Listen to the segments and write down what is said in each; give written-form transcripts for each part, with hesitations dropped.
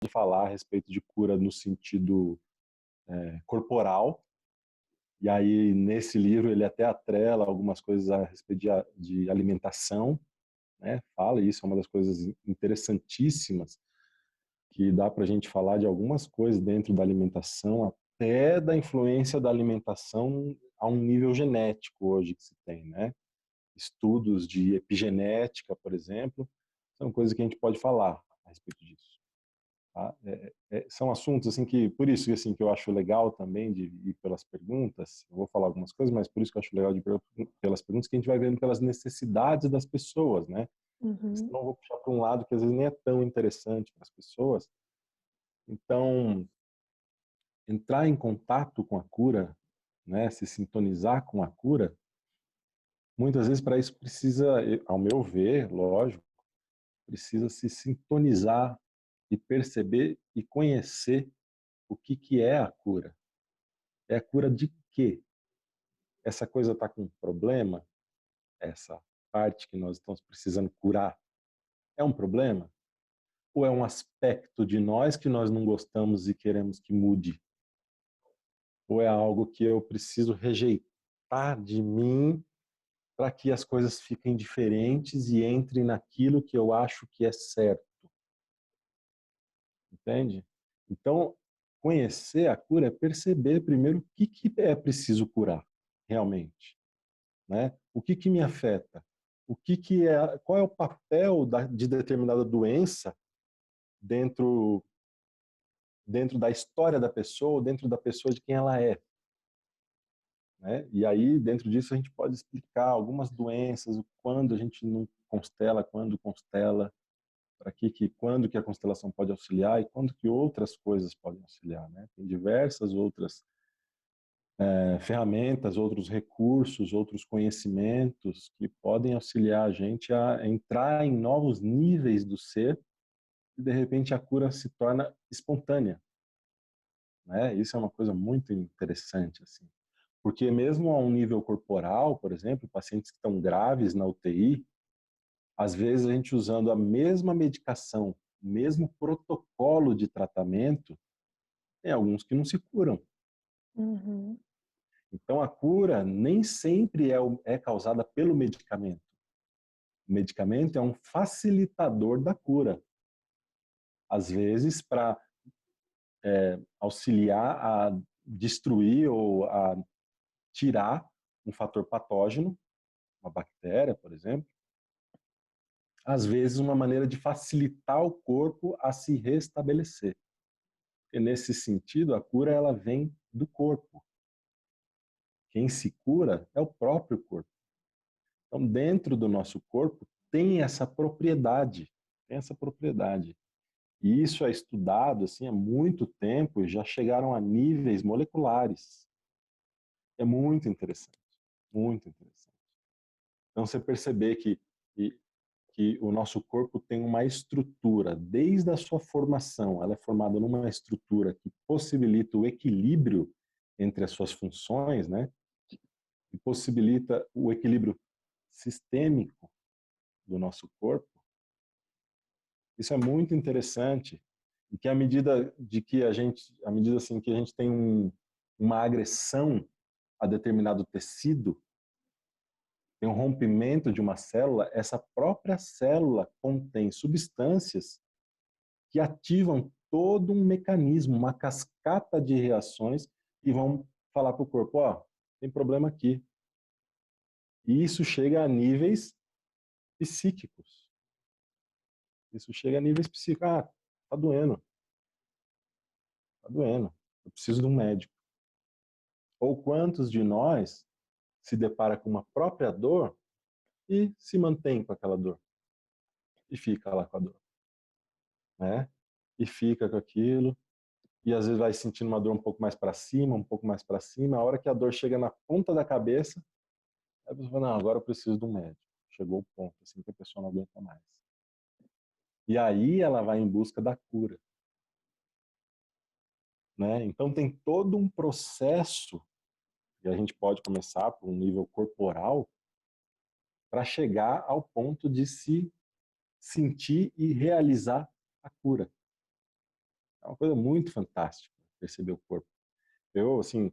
de falar a respeito de cura no sentido corporal, e aí nesse livro ele até atrela algumas coisas a respeito de alimentação, né? Fala, e isso é uma das coisas interessantíssimas, que dá para a gente falar de algumas coisas dentro da alimentação, até da influência da alimentação a um nível genético hoje que se tem, né? Estudos de epigenética, por exemplo, são coisas que a gente pode falar a respeito disso. Tá? São assuntos assim que, por isso assim, que eu acho legal também de ir pelas perguntas, eu vou falar algumas coisas, mas por isso que eu acho legal de ir pelas perguntas, que a gente vai vendo pelas necessidades das pessoas, né? Uhum. Senão eu vou puxar para um lado que às vezes nem é tão interessante para as pessoas. Então, entrar em contato com a cura, né, se sintonizar com a cura, muitas vezes para isso precisa, ao meu ver, lógico, precisa se sintonizar e perceber e conhecer o que é a cura. É a cura de quê? Essa coisa está com um problema? Essa parte que nós estamos precisando curar é um problema? Ou é um aspecto de nós que nós não gostamos e queremos que mude? Ou é algo que eu preciso rejeitar de mim para que as coisas fiquem diferentes e entrem naquilo que eu acho que é certo? Entende? Então, conhecer a cura é perceber primeiro o que é preciso curar realmente, né? O que me afeta? Qual é o papel de determinada doença dentro da história da pessoa, dentro da pessoa de quem ela é, né? E aí, dentro disso, a gente pode explicar algumas doenças, quando a gente não constela, quando constela, quando que a constelação pode auxiliar e quando que outras coisas podem auxiliar, né? Tem diversas outras ferramentas, outros recursos, outros conhecimentos que podem auxiliar a gente a entrar em novos níveis do ser e de repente a cura se torna espontânea, né? Isso é uma coisa muito interessante assim, porque mesmo a um nível corporal, por exemplo, pacientes que estão graves na UTI, às vezes a gente usando a mesma medicação, o mesmo protocolo de tratamento, tem alguns que não se curam. Uhum. Então a cura nem sempre é causada pelo medicamento. O medicamento é um facilitador da cura. Às vezes para auxiliar a destruir ou a tirar um fator patógeno, uma bactéria, por exemplo. Às vezes uma maneira de facilitar o corpo a se restabelecer. E nesse sentido, a cura ela vem do corpo. Quem se cura é o próprio corpo. Então, dentro do nosso corpo tem essa propriedade, tem essa propriedade. E isso é estudado assim há muito tempo e já chegaram a níveis moleculares. É muito interessante, muito interessante. Então, você perceber que o nosso corpo tem uma estrutura, desde a sua formação, ela é formada numa estrutura que possibilita o equilíbrio entre as suas funções, né? E possibilita o equilíbrio sistêmico do nosso corpo. Isso é muito interessante e que à medida assim que a gente tem uma agressão a determinado tecido, tem um rompimento de uma célula, essa própria célula contém substâncias que ativam todo um mecanismo, uma cascata de reações e vão falar para o corpo, ó, tem problema aqui. E isso chega a níveis psíquicos. Isso chega a níveis psíquicos. Ah, tá doendo, tá doendo. Eu preciso de um médico. Ou quantos de nós se depara com uma própria dor e se mantém com aquela dor e fica lá com a dor, né? E fica com aquilo e às vezes vai sentindo uma dor um pouco mais para cima, um pouco mais para cima. A hora que a dor chega na ponta da cabeça, a pessoa fala, não, agora eu preciso de um médico. Chegou o ponto, assim, que a pessoa não aguenta mais. E aí ela vai em busca da cura, né? Então tem todo um processo, e a gente pode começar por um nível corporal, para chegar ao ponto de se sentir e realizar a cura. uma coisa muito fantástica, perceber o corpo. Eu, assim,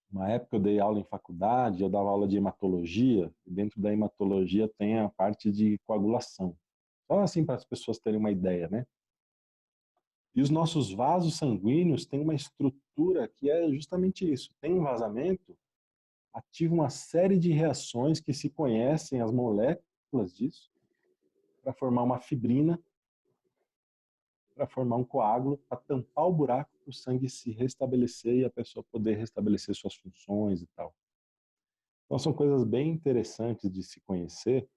uma época eu dei aula em faculdade, eu dava aula de hematologia, e dentro da hematologia tem a parte de coagulação. Só assim para as pessoas terem uma ideia, né? E os nossos vasos sanguíneos têm uma estrutura que é justamente isso. Tem um vazamento, ativa uma série de reações que se conhecem, as moléculas disso, para formar uma fibrina, para formar um coágulo, para tampar o buraco, para o sangue se restabelecer e a pessoa poder restabelecer suas funções e tal. Então são coisas bem interessantes de se conhecer.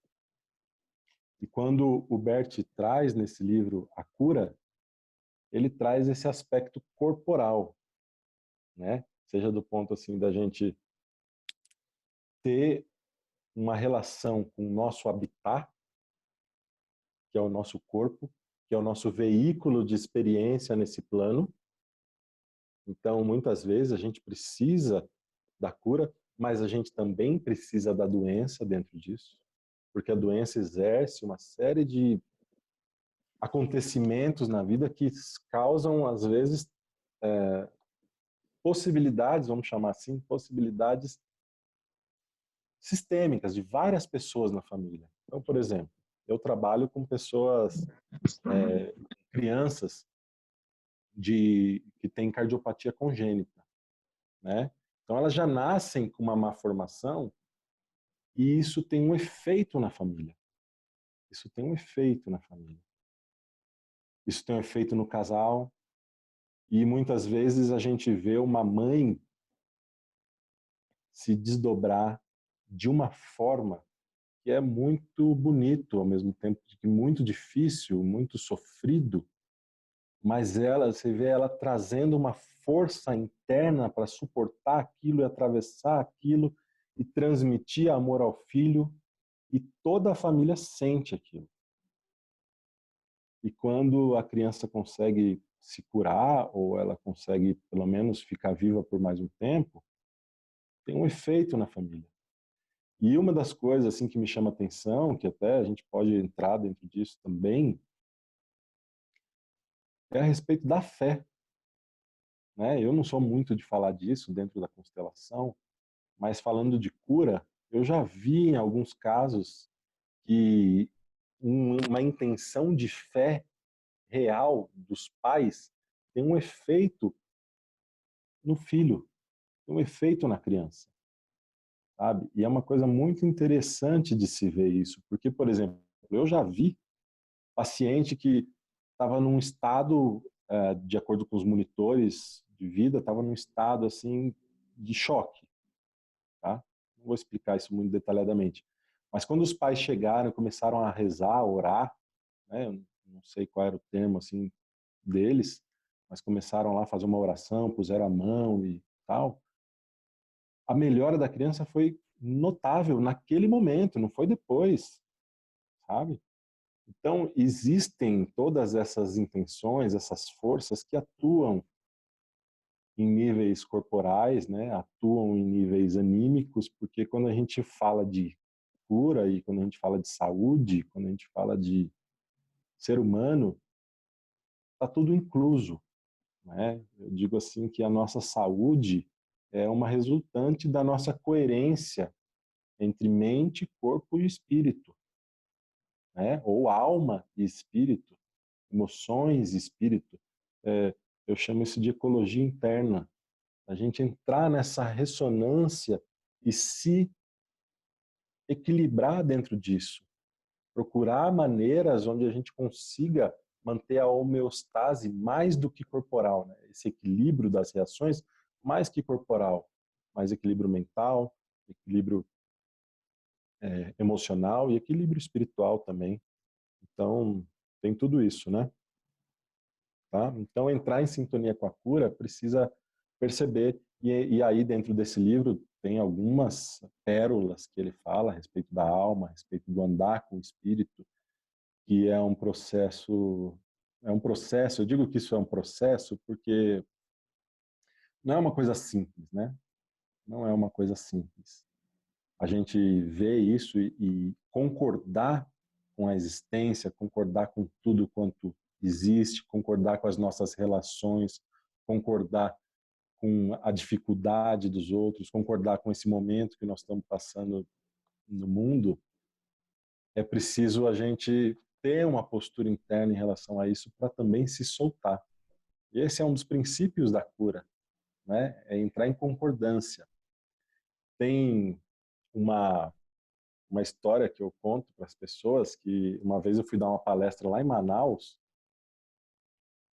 E quando o Bert traz nesse livro A Cura, ele traz esse aspecto corporal, né? Seja do ponto assim da gente ter uma relação com o nosso habitat, que é o nosso corpo, que é o nosso veículo de experiência nesse plano. Então, muitas vezes a gente precisa da cura, mas a gente também precisa da doença dentro disso, porque a doença exerce uma série de acontecimentos na vida que causam, às vezes, possibilidades, vamos chamar assim, possibilidades sistêmicas de várias pessoas na família. Então, por exemplo, eu trabalho com pessoas, crianças que têm cardiopatia congênita, né? Então elas já nascem com uma má formação e isso tem um efeito na família. Isso tem um efeito na família. Isso tem um efeito no casal e muitas vezes a gente vê uma mãe se desdobrar de uma forma que é muito bonito, ao mesmo tempo que muito difícil, muito sofrido, mas você vê ela trazendo uma força interna para suportar aquilo e atravessar aquilo e transmitir amor ao filho, e toda a família sente aquilo. E quando a criança consegue se curar, ou ela consegue pelo menos ficar viva por mais um tempo, tem um efeito na família. E uma das coisas assim que me chama atenção, que até a gente pode entrar dentro disso também, é a respeito da fé, né? Eu não sou muito de falar disso dentro da constelação, mas falando de cura, eu já vi em alguns casos que uma intenção de fé real dos pais tem um efeito no filho, tem um efeito na criança, sabe? E é uma coisa muito interessante de se ver isso, porque, por exemplo, eu já vi paciente que estava num estado, de acordo com os monitores de vida, estava num estado assim de choque, tá? Não vou explicar isso muito detalhadamente, mas quando os pais chegaram, começaram a rezar, a orar, né? Eu não sei qual era o termo assim deles, mas começaram lá a fazer uma oração, puseram a mão e tal. A melhora da criança foi notável naquele momento, não foi depois, sabe? Então, existem todas essas intenções, essas forças que atuam em níveis corporais, né? Atuam em níveis anímicos, porque quando a gente fala de cura e quando a gente fala de saúde, quando a gente fala de ser humano, está tudo incluso, né? Eu digo assim que a nossa saúde é uma resultante da nossa coerência entre mente, corpo e espírito, né? Ou alma e espírito, emoções e espírito. Eu chamo isso de ecologia interna. A gente entrar nessa ressonância e se equilibrar dentro disso. Procurar maneiras onde a gente consiga manter a homeostase mais do que corporal, né? Esse equilíbrio das reações mais que corporal, mais equilíbrio mental, equilíbrio emocional e equilíbrio espiritual também. Então, tem tudo isso, né? Tá? Então, entrar em sintonia com a cura precisa perceber, e aí dentro desse livro tem algumas pérolas que ele fala a respeito da alma, a respeito do andar com o espírito, que é um processo, eu digo que isso é um processo porque não é uma coisa simples, né? Não é uma coisa simples. A gente vê isso e concordar com a existência, concordar com tudo quanto existe, concordar com as nossas relações, concordar com a dificuldade dos outros, concordar com esse momento que nós estamos passando no mundo, é preciso a gente ter uma postura interna em relação a isso para também se soltar. E esse é um dos princípios da cura, né? É entrar em concordância. Tem uma história que eu conto para as pessoas, que uma vez eu fui dar uma palestra lá em Manaus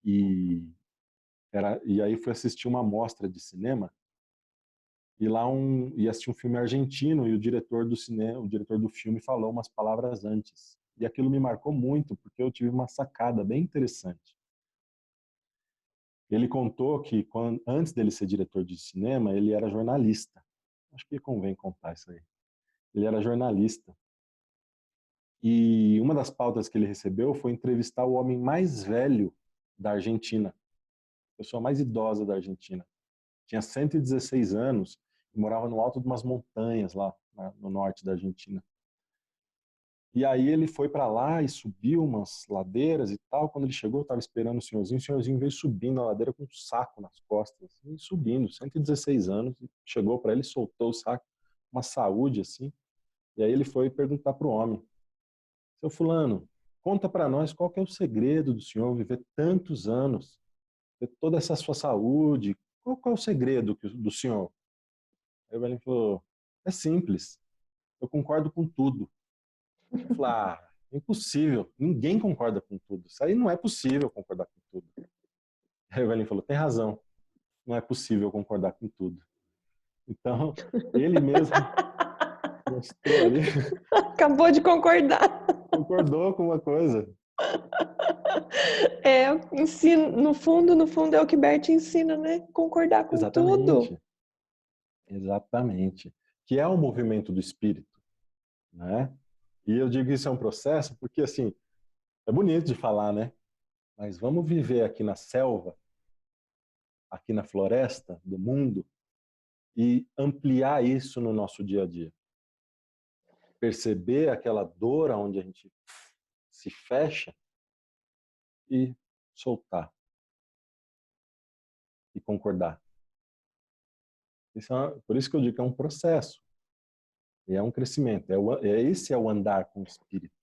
e e aí fui assistir uma mostra de cinema e lá ia assistir um filme argentino e o diretor do cinema, o diretor do filme falou umas palavras antes. E aquilo me marcou muito porque eu tive uma sacada bem interessante. Ele contou que antes dele ser diretor de cinema, ele era jornalista. Acho que convém contar isso aí. Ele era jornalista. E uma das pautas que ele recebeu foi entrevistar o homem mais velho da Argentina, a pessoa mais idosa da Argentina. Tinha 116 anos e morava no alto de umas montanhas lá no norte da Argentina. E aí ele foi para lá e subiu umas ladeiras e tal. Quando ele chegou, estava esperando o senhorzinho veio subindo a ladeira com um saco nas costas, assim, subindo, 116 anos, e chegou para ele, soltou o saco, uma saúde assim. E aí ele foi perguntar para o homem: seu fulano, conta para nós qual que é o segredo do senhor viver tantos anos, ter toda essa sua saúde, qual que é o segredo do senhor? Aí o velhinho falou: é simples, eu concordo com tudo. Eu falei: ah, impossível, ninguém concorda com tudo, isso aí não é possível concordar com tudo. Aí o velhinho falou: tem razão, não é possível concordar com tudo. Então, ele mesmo mostrou ali, Acabou de concordar. concordou com uma coisa. É, ensino, no fundo é o que Bert ensina, né? Concordar com tudo. Exatamente, exatamente. Que é o movimento do espírito, né? E eu digo que isso é um processo porque, assim, é bonito de falar, né? Mas vamos viver aqui na selva, aqui na floresta do mundo e ampliar isso no nosso dia a dia. Perceber aquela dor onde a gente se fecha e soltar e concordar. Por isso que eu digo que é um processo, e é um crescimento. Esse é o andar com o espírito.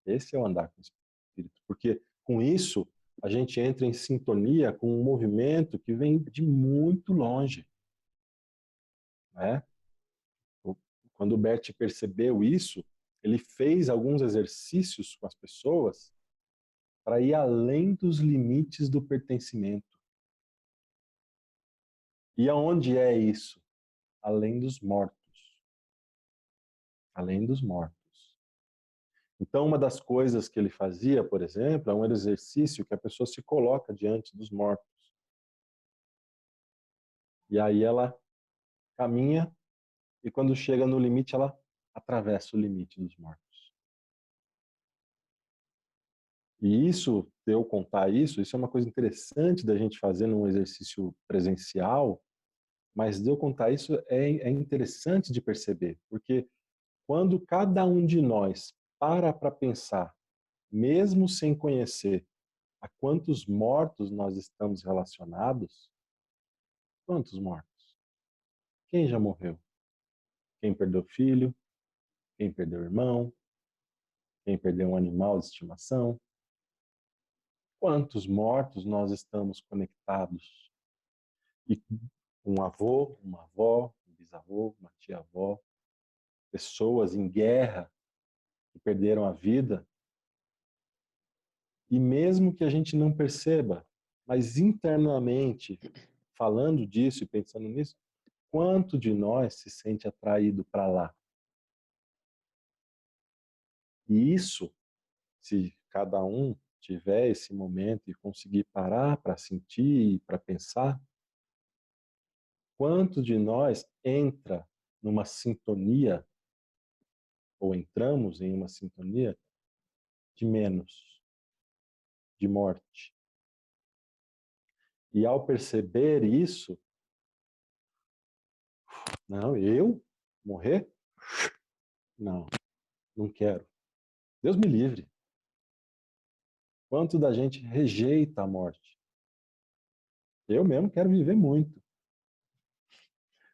Esse é o andar com o espírito. Porque com isso a gente entra em sintonia com um movimento que vem de muito longe, né? Quando o Bert percebeu isso, ele fez alguns exercícios com as pessoas para ir além dos limites do pertencimento. E aonde é isso? Além dos mortos. Além dos mortos. Então, uma das coisas que ele fazia, por exemplo, é um exercício que a pessoa se coloca diante dos mortos. E aí ela caminha e quando chega no limite, ela atravessa o limite dos mortos. E isso, de eu contar isso é uma coisa interessante da gente fazer num exercício presencial, mas de eu contar isso é interessante de perceber, porque quando cada um de nós para pensar, mesmo sem conhecer a quantos mortos nós estamos relacionados, quantos mortos? Quem já morreu? Quem perdeu filho? Quem perdeu irmão? Quem perdeu um animal de estimação? Quantos mortos nós estamos conectados? E um avô, uma avó, um bisavô, uma tia-avó, pessoas em guerra que perderam a vida. E mesmo que a gente não perceba, mas internamente, falando disso e pensando nisso, quanto de nós se sente atraído para lá? E isso, se cada um tiver esse momento e conseguir parar para sentir e para pensar, quanto de nós entra numa sintonia ou entramos em uma sintonia de menos, de morte. E ao perceber isso, não, eu morrer? Não, não quero. Deus me livre. Quanto da gente rejeita a morte? Eu mesmo quero viver muito.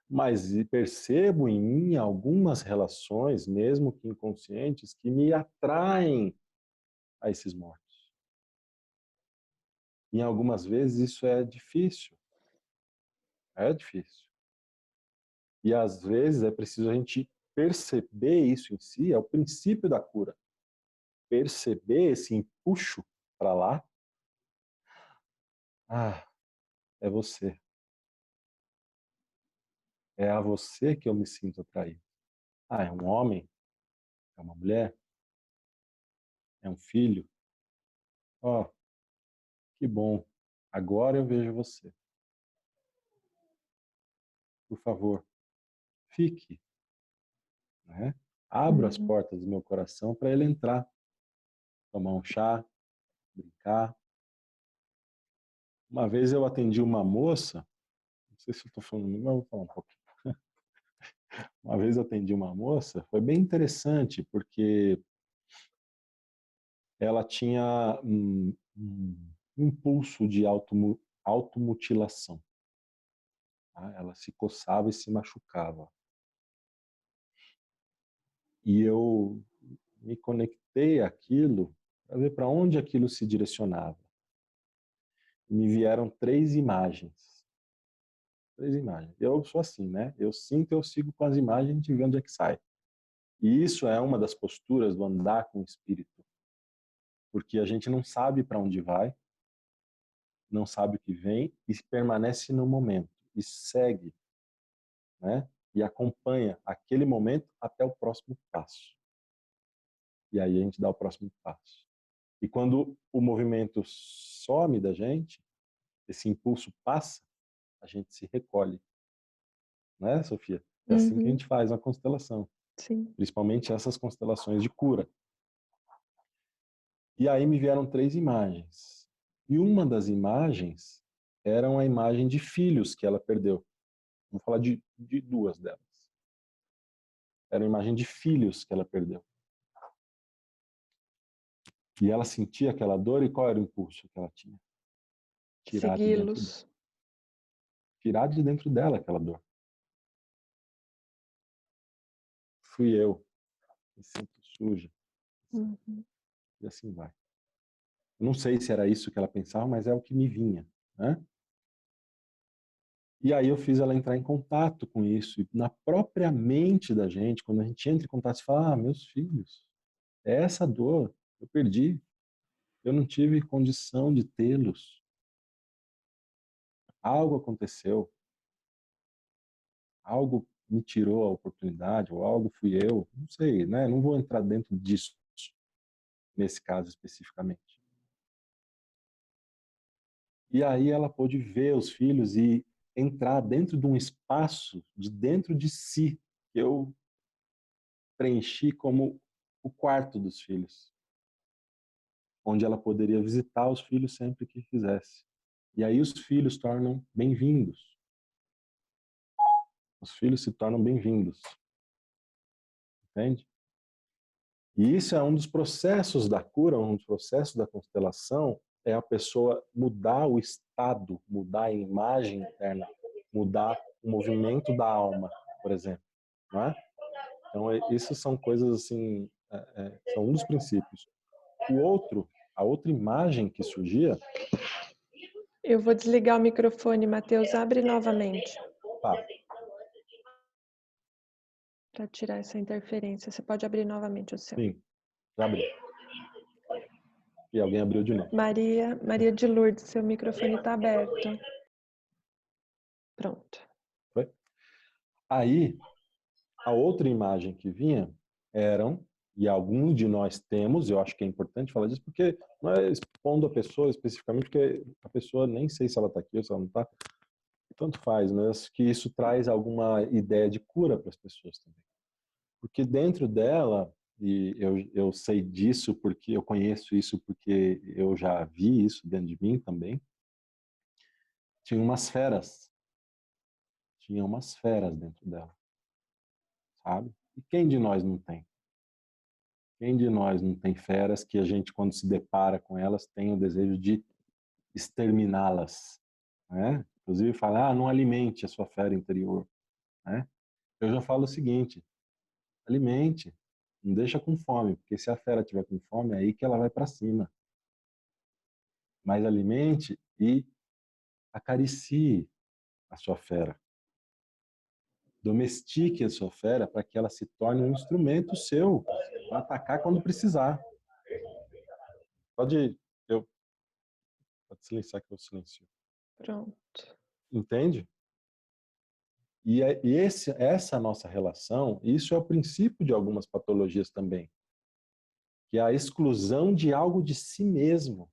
Mas percebo em mim algumas relações, mesmo que inconscientes, que me atraem a esses mortos. E algumas vezes isso é difícil. É difícil. E às vezes é preciso a gente perceber isso em si, é o princípio da cura. Perceber esse empuxo para lá. Ah, é você. É a você que eu me sinto atraído. Ah, é um homem? É uma mulher? É um filho? Ó, oh, que bom. Agora eu vejo você. Por favor, fique. Né? Abra as Uhum. portas do meu coração para ele entrar. Tomar um chá, brincar. Uma vez eu atendi uma moça, não sei se eu estou falando, mas eu vou falar um pouquinho. Uma vez eu atendi uma moça, foi bem interessante, porque ela tinha um impulso de automutilação. Tá? Ela se coçava e se machucava. E eu me conectei àquilo para ver para onde aquilo se direcionava. Me vieram três imagens. Três imagens. Eu sou assim, né? Eu sinto, eu sigo com as imagens e ver onde é que sai. E isso é uma das posturas do andar com o espírito, porque a gente não sabe para onde vai, não sabe o que vem e permanece no momento e segue, né? E acompanha aquele momento até o próximo passo. E aí a gente dá o próximo passo. E quando o movimento some da gente, esse impulso passa, a gente se recolhe, né, Sofia? É assim que a Uhum. gente faz na constelação, Sim. principalmente essas constelações de cura. E aí me vieram três imagens. E uma das imagens era uma imagem de filhos que ela perdeu. Vou falar de duas delas. Era uma imagem de filhos que ela perdeu. E ela sentia aquela dor e qual era o impulso que ela tinha? Tirar de dentro dela. Segui-los. Tirar de dentro dela aquela dor. Fui eu. Me sinto suja. Uhum. E assim vai. Não sei se era isso que ela pensava, mas é o que me vinha, né? E aí eu fiz ela entrar em contato com isso. E na própria mente da gente, quando a gente entra em contato, você fala, ah, meus filhos, é essa dor, eu perdi. Eu não tive condição de tê-los. Algo aconteceu. Algo me tirou a oportunidade, ou algo fui eu. Não sei, né? Não vou entrar dentro disso, nesse caso especificamente. E aí ela pôde ver os filhos e entrar dentro de um espaço de dentro de si, que eu preenchi como o quarto dos filhos, onde ela poderia visitar os filhos sempre que quisesse. E aí os filhos tornam bem-vindos. Os filhos se tornam bem-vindos. Entende? E isso é um dos processos da cura, um dos processos da constelação, é a pessoa mudar o estado, mudar a imagem interna, mudar o movimento da alma, por exemplo. Não é? Então, isso são coisas assim, são um dos princípios. O outro, a outra imagem que surgia, Eu vou desligar o microfone, Matheus. Abre novamente tá, para tirar essa interferência. Você pode abrir novamente o seu. sim, já abri. E alguém abriu de novo. Maria de Lourdes, seu microfone está aberto. Pronto. Foi? Aí, a outra imagem que vinha eram, e alguns de nós temos, eu acho que é importante falar disso, porque não é expondo a pessoa especificamente, porque a pessoa nem sei se ela está aqui ou se ela não está, tanto faz, mas que isso traz alguma ideia de cura para as pessoas também. Porque dentro dela, e eu sei disso porque eu conheço isso porque eu já vi isso dentro de mim também, tinha umas feras. Tinha umas feras dentro dela, sabe? E quem de nós não tem? Quem de nós não tem feras que a gente, quando se depara com elas, tem o desejo de exterminá-las, né? Inclusive fala, não alimente a sua fera interior, né? Eu já falo o seguinte, alimente, não deixa com fome, porque se a fera tiver com fome, é aí que ela vai para cima. Mas alimente e acaricie a sua fera. Domestique a sua fera para que ela se torne um instrumento seu para atacar quando precisar. Pode, eu, pode silenciar que eu silencio. Pronto. Entende? E essa nossa relação, isso é o princípio de algumas patologias também, que é a exclusão de algo de si mesmo.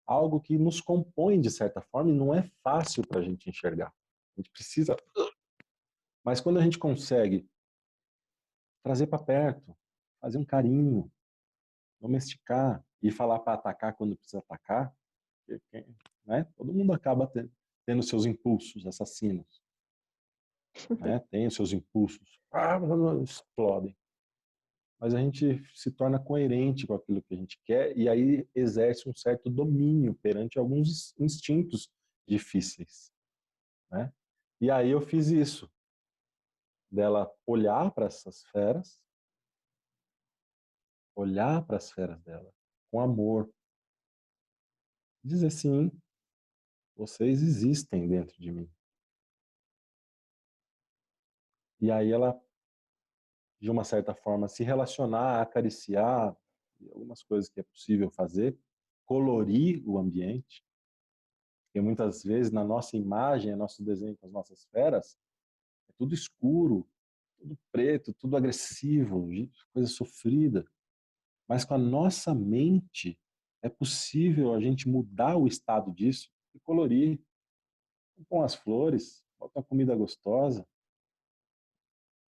Algo que nos compõe de certa forma e não é fácil para a gente enxergar. A gente precisa. Mas quando a gente consegue trazer para perto, fazer um carinho, domesticar e falar para atacar quando precisa atacar, né? Todo mundo acaba tendo seus impulsos assassinos, né? Tem os seus impulsos, explodem. Mas a gente se torna coerente com aquilo que a gente quer e aí exerce um certo domínio perante alguns instintos difíceis, né? E aí eu fiz isso, dela olhar para essas feras, olhar para as feras dela com amor, dizer sim, vocês existem dentro de mim. E aí ela, de uma certa forma, se relacionar, acariciar, algumas coisas que é possível fazer, colorir o ambiente, porque muitas vezes na nossa imagem, no nosso desenho com as nossas feras, é tudo escuro, tudo preto, tudo agressivo, coisa sofrida. Mas com a nossa mente é possível a gente mudar o estado disso e colorir. Com as flores, bota uma comida gostosa,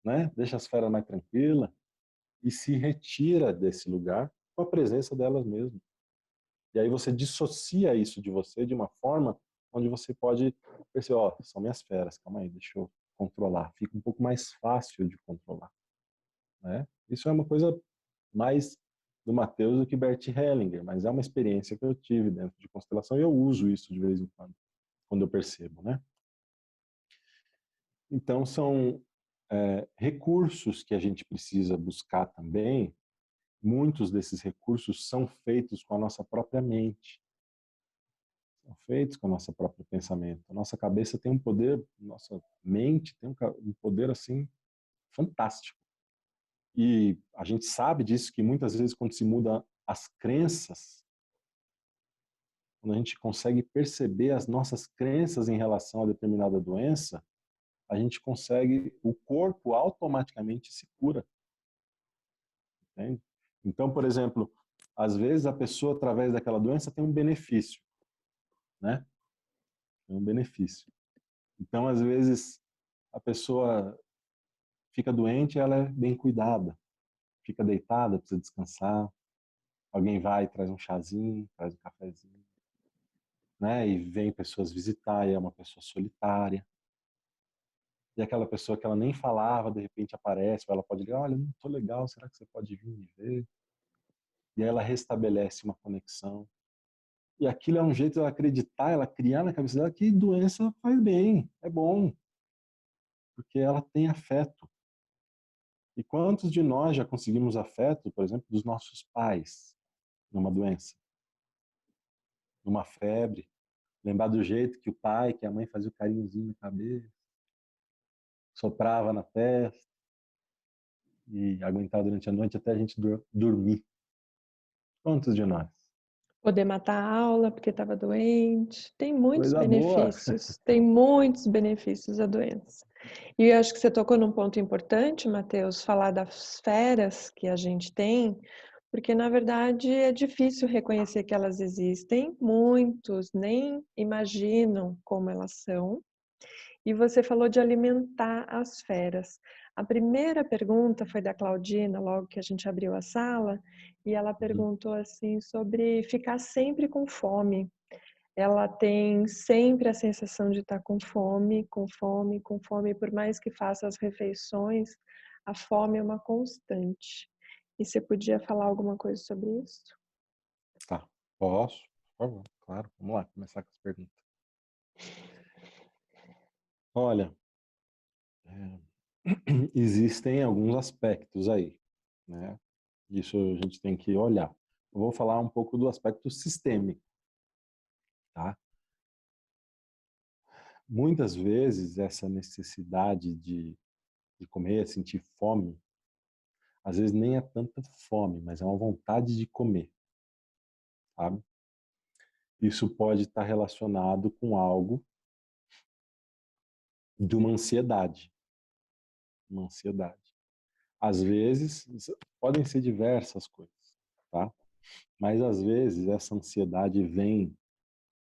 né? Deixa as feras mais tranquilas e se retira desse lugar com a presença delas mesmas. E aí você dissocia isso de você de uma forma onde você pode perceber, ó, são minhas feras, calma aí, deixa eu controlar. Fica um pouco mais fácil de controlar, né? Isso é uma coisa mais do Matheus do que Bert Hellinger, mas é uma experiência que eu tive dentro de constelação e eu uso isso de vez em quando eu percebo, né? Então são recursos que a gente precisa buscar também. Muitos desses recursos são feitos com a nossa própria mente, são feitos com o nosso próprio pensamento. A nossa cabeça tem um poder, nossa mente tem um poder assim fantástico. E a gente sabe disso que muitas vezes quando se muda as crenças, quando a gente consegue perceber as nossas crenças em relação a determinada doença, a gente consegue, o corpo automaticamente se cura. Entende? Então, por exemplo, às vezes a pessoa, através daquela doença, tem um benefício, né? Tem um benefício. Então, às vezes, a pessoa fica doente, ela é bem cuidada, fica deitada, precisa descansar, alguém vai e traz um chazinho, traz um cafezinho, né? E vem pessoas visitar, e é uma pessoa solitária. E aquela pessoa que ela nem falava, de repente aparece, ou ela pode ligar, olha, não estou legal, será que você pode vir me ver? E aí ela restabelece uma conexão. E aquilo é um jeito de ela acreditar, ela criar na cabeça dela que doença faz bem, é bom, porque ela tem afeto. E quantos de nós já conseguimos afeto, por exemplo, dos nossos pais, numa doença, numa febre? Lembrar do jeito que o pai, que a mãe fazia o carinhozinho na cabeça, soprava na testa e aguentava durante a noite até a gente dormir. Quantos de nós? Poder matar a aula porque estava doente. Tem muitos Coisa boa. benefícios. Tem muitos benefícios a doença. E eu acho que você tocou num ponto importante, Matheus, falar das feras que a gente tem, porque na verdade é difícil reconhecer que elas existem. Muitos nem imaginam como elas são. E você falou de alimentar as feras. A primeira pergunta foi da Claudina, logo que a gente abriu a sala, e ela perguntou assim sobre ficar sempre com fome. Ela tem sempre a sensação de estar com fome, com fome, com fome, por mais que faça as refeições, a fome é uma constante. E você podia falar alguma coisa sobre isso? Tá, posso? Por favor, claro. Vamos lá, começar com as perguntas. Olha, é, existem alguns aspectos aí, né? Isso a gente tem que olhar. Eu vou falar um pouco do aspecto sistêmico, tá? Muitas vezes essa necessidade de comer, sentir fome, às vezes nem é tanta fome, mas é uma vontade de comer, sabe? Isso pode estar relacionado com algo de uma ansiedade. Uma ansiedade. Às vezes, podem ser diversas coisas, tá? Mas às vezes essa ansiedade vem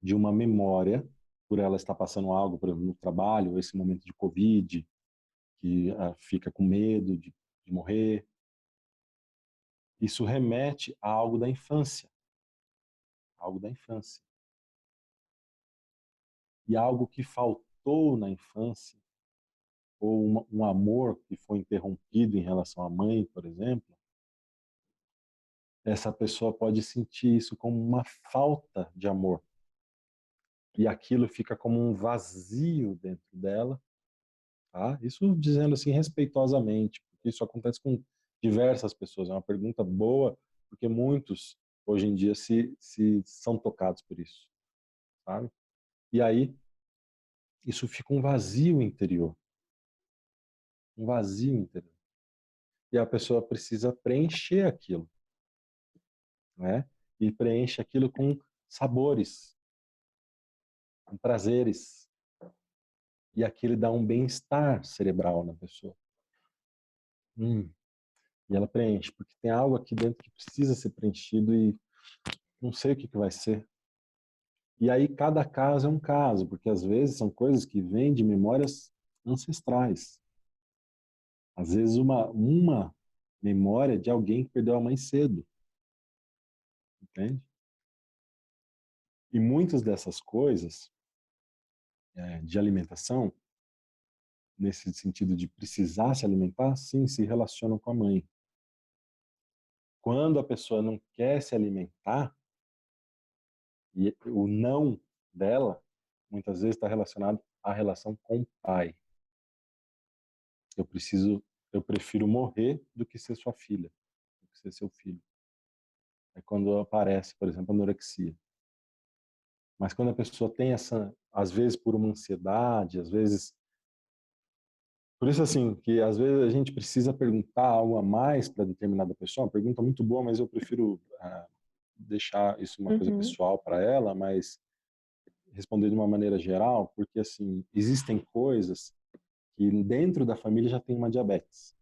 de uma memória, por ela estar passando algo, por exemplo, no trabalho, esse momento de Covid, que fica com medo de morrer. Isso remete a algo da infância, algo da infância. E algo que faltou na infância, ou um amor que foi interrompido em relação à mãe, por exemplo, essa pessoa pode sentir isso como uma falta de amor. E aquilo fica como um vazio dentro dela, tá? Isso dizendo assim respeitosamente, porque isso acontece com diversas pessoas. É uma pergunta boa, porque muitos hoje em dia se são tocados por isso, sabe? E aí isso fica um vazio interior, um vazio interior. E a pessoa precisa preencher aquilo, né? E preenche aquilo com sabores, com prazeres. E aquilo dá um bem-estar cerebral na pessoa. E ela preenche, porque tem algo aqui dentro que precisa ser preenchido e não sei o que vai ser. E aí cada caso é um caso, porque às vezes são coisas que vêm de memórias ancestrais. Às vezes uma memória de alguém que perdeu a mãe cedo, entende? E muitas dessas coisas de alimentação, nesse sentido de precisar se alimentar, sim, se relacionam com a mãe. Quando a pessoa não quer se alimentar, e o não dela, muitas vezes está relacionado à relação com o pai. Eu preciso, eu prefiro morrer do que ser sua filha, do que ser seu filho. É quando aparece, por exemplo, a anorexia. Mas quando a pessoa tem essa, às vezes por uma ansiedade, às vezes por isso, assim, que às vezes a gente precisa perguntar algo a mais para determinada pessoa. Uma pergunta muito boa, mas eu prefiro deixar isso uma coisa Uhum. pessoal para ela, mas responder de uma maneira geral, porque, assim, existem coisas que dentro da família já tem uma diabetes,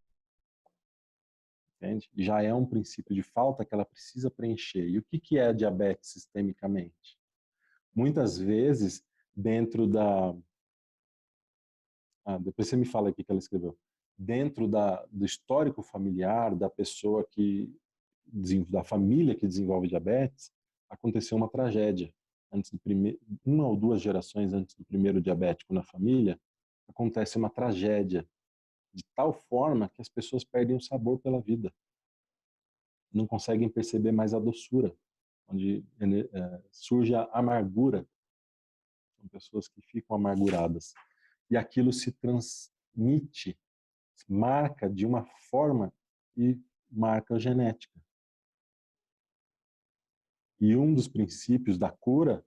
entende? Já é um princípio de falta que ela precisa preencher. E o que é a diabetes sistemicamente? Muitas vezes, dentro da... depois você me fala aqui que ela escreveu. Dentro do histórico familiar da pessoa da família que desenvolve diabetes, aconteceu uma tragédia. Antes do primeiro, uma ou duas gerações antes do primeiro diabético na família, acontece uma tragédia de tal forma que as pessoas perdem o sabor pela vida, não conseguem perceber mais a doçura, onde surge a amargura. São pessoas que ficam amarguradas e aquilo se transmite, marca de uma forma e marca genética. E um dos princípios da cura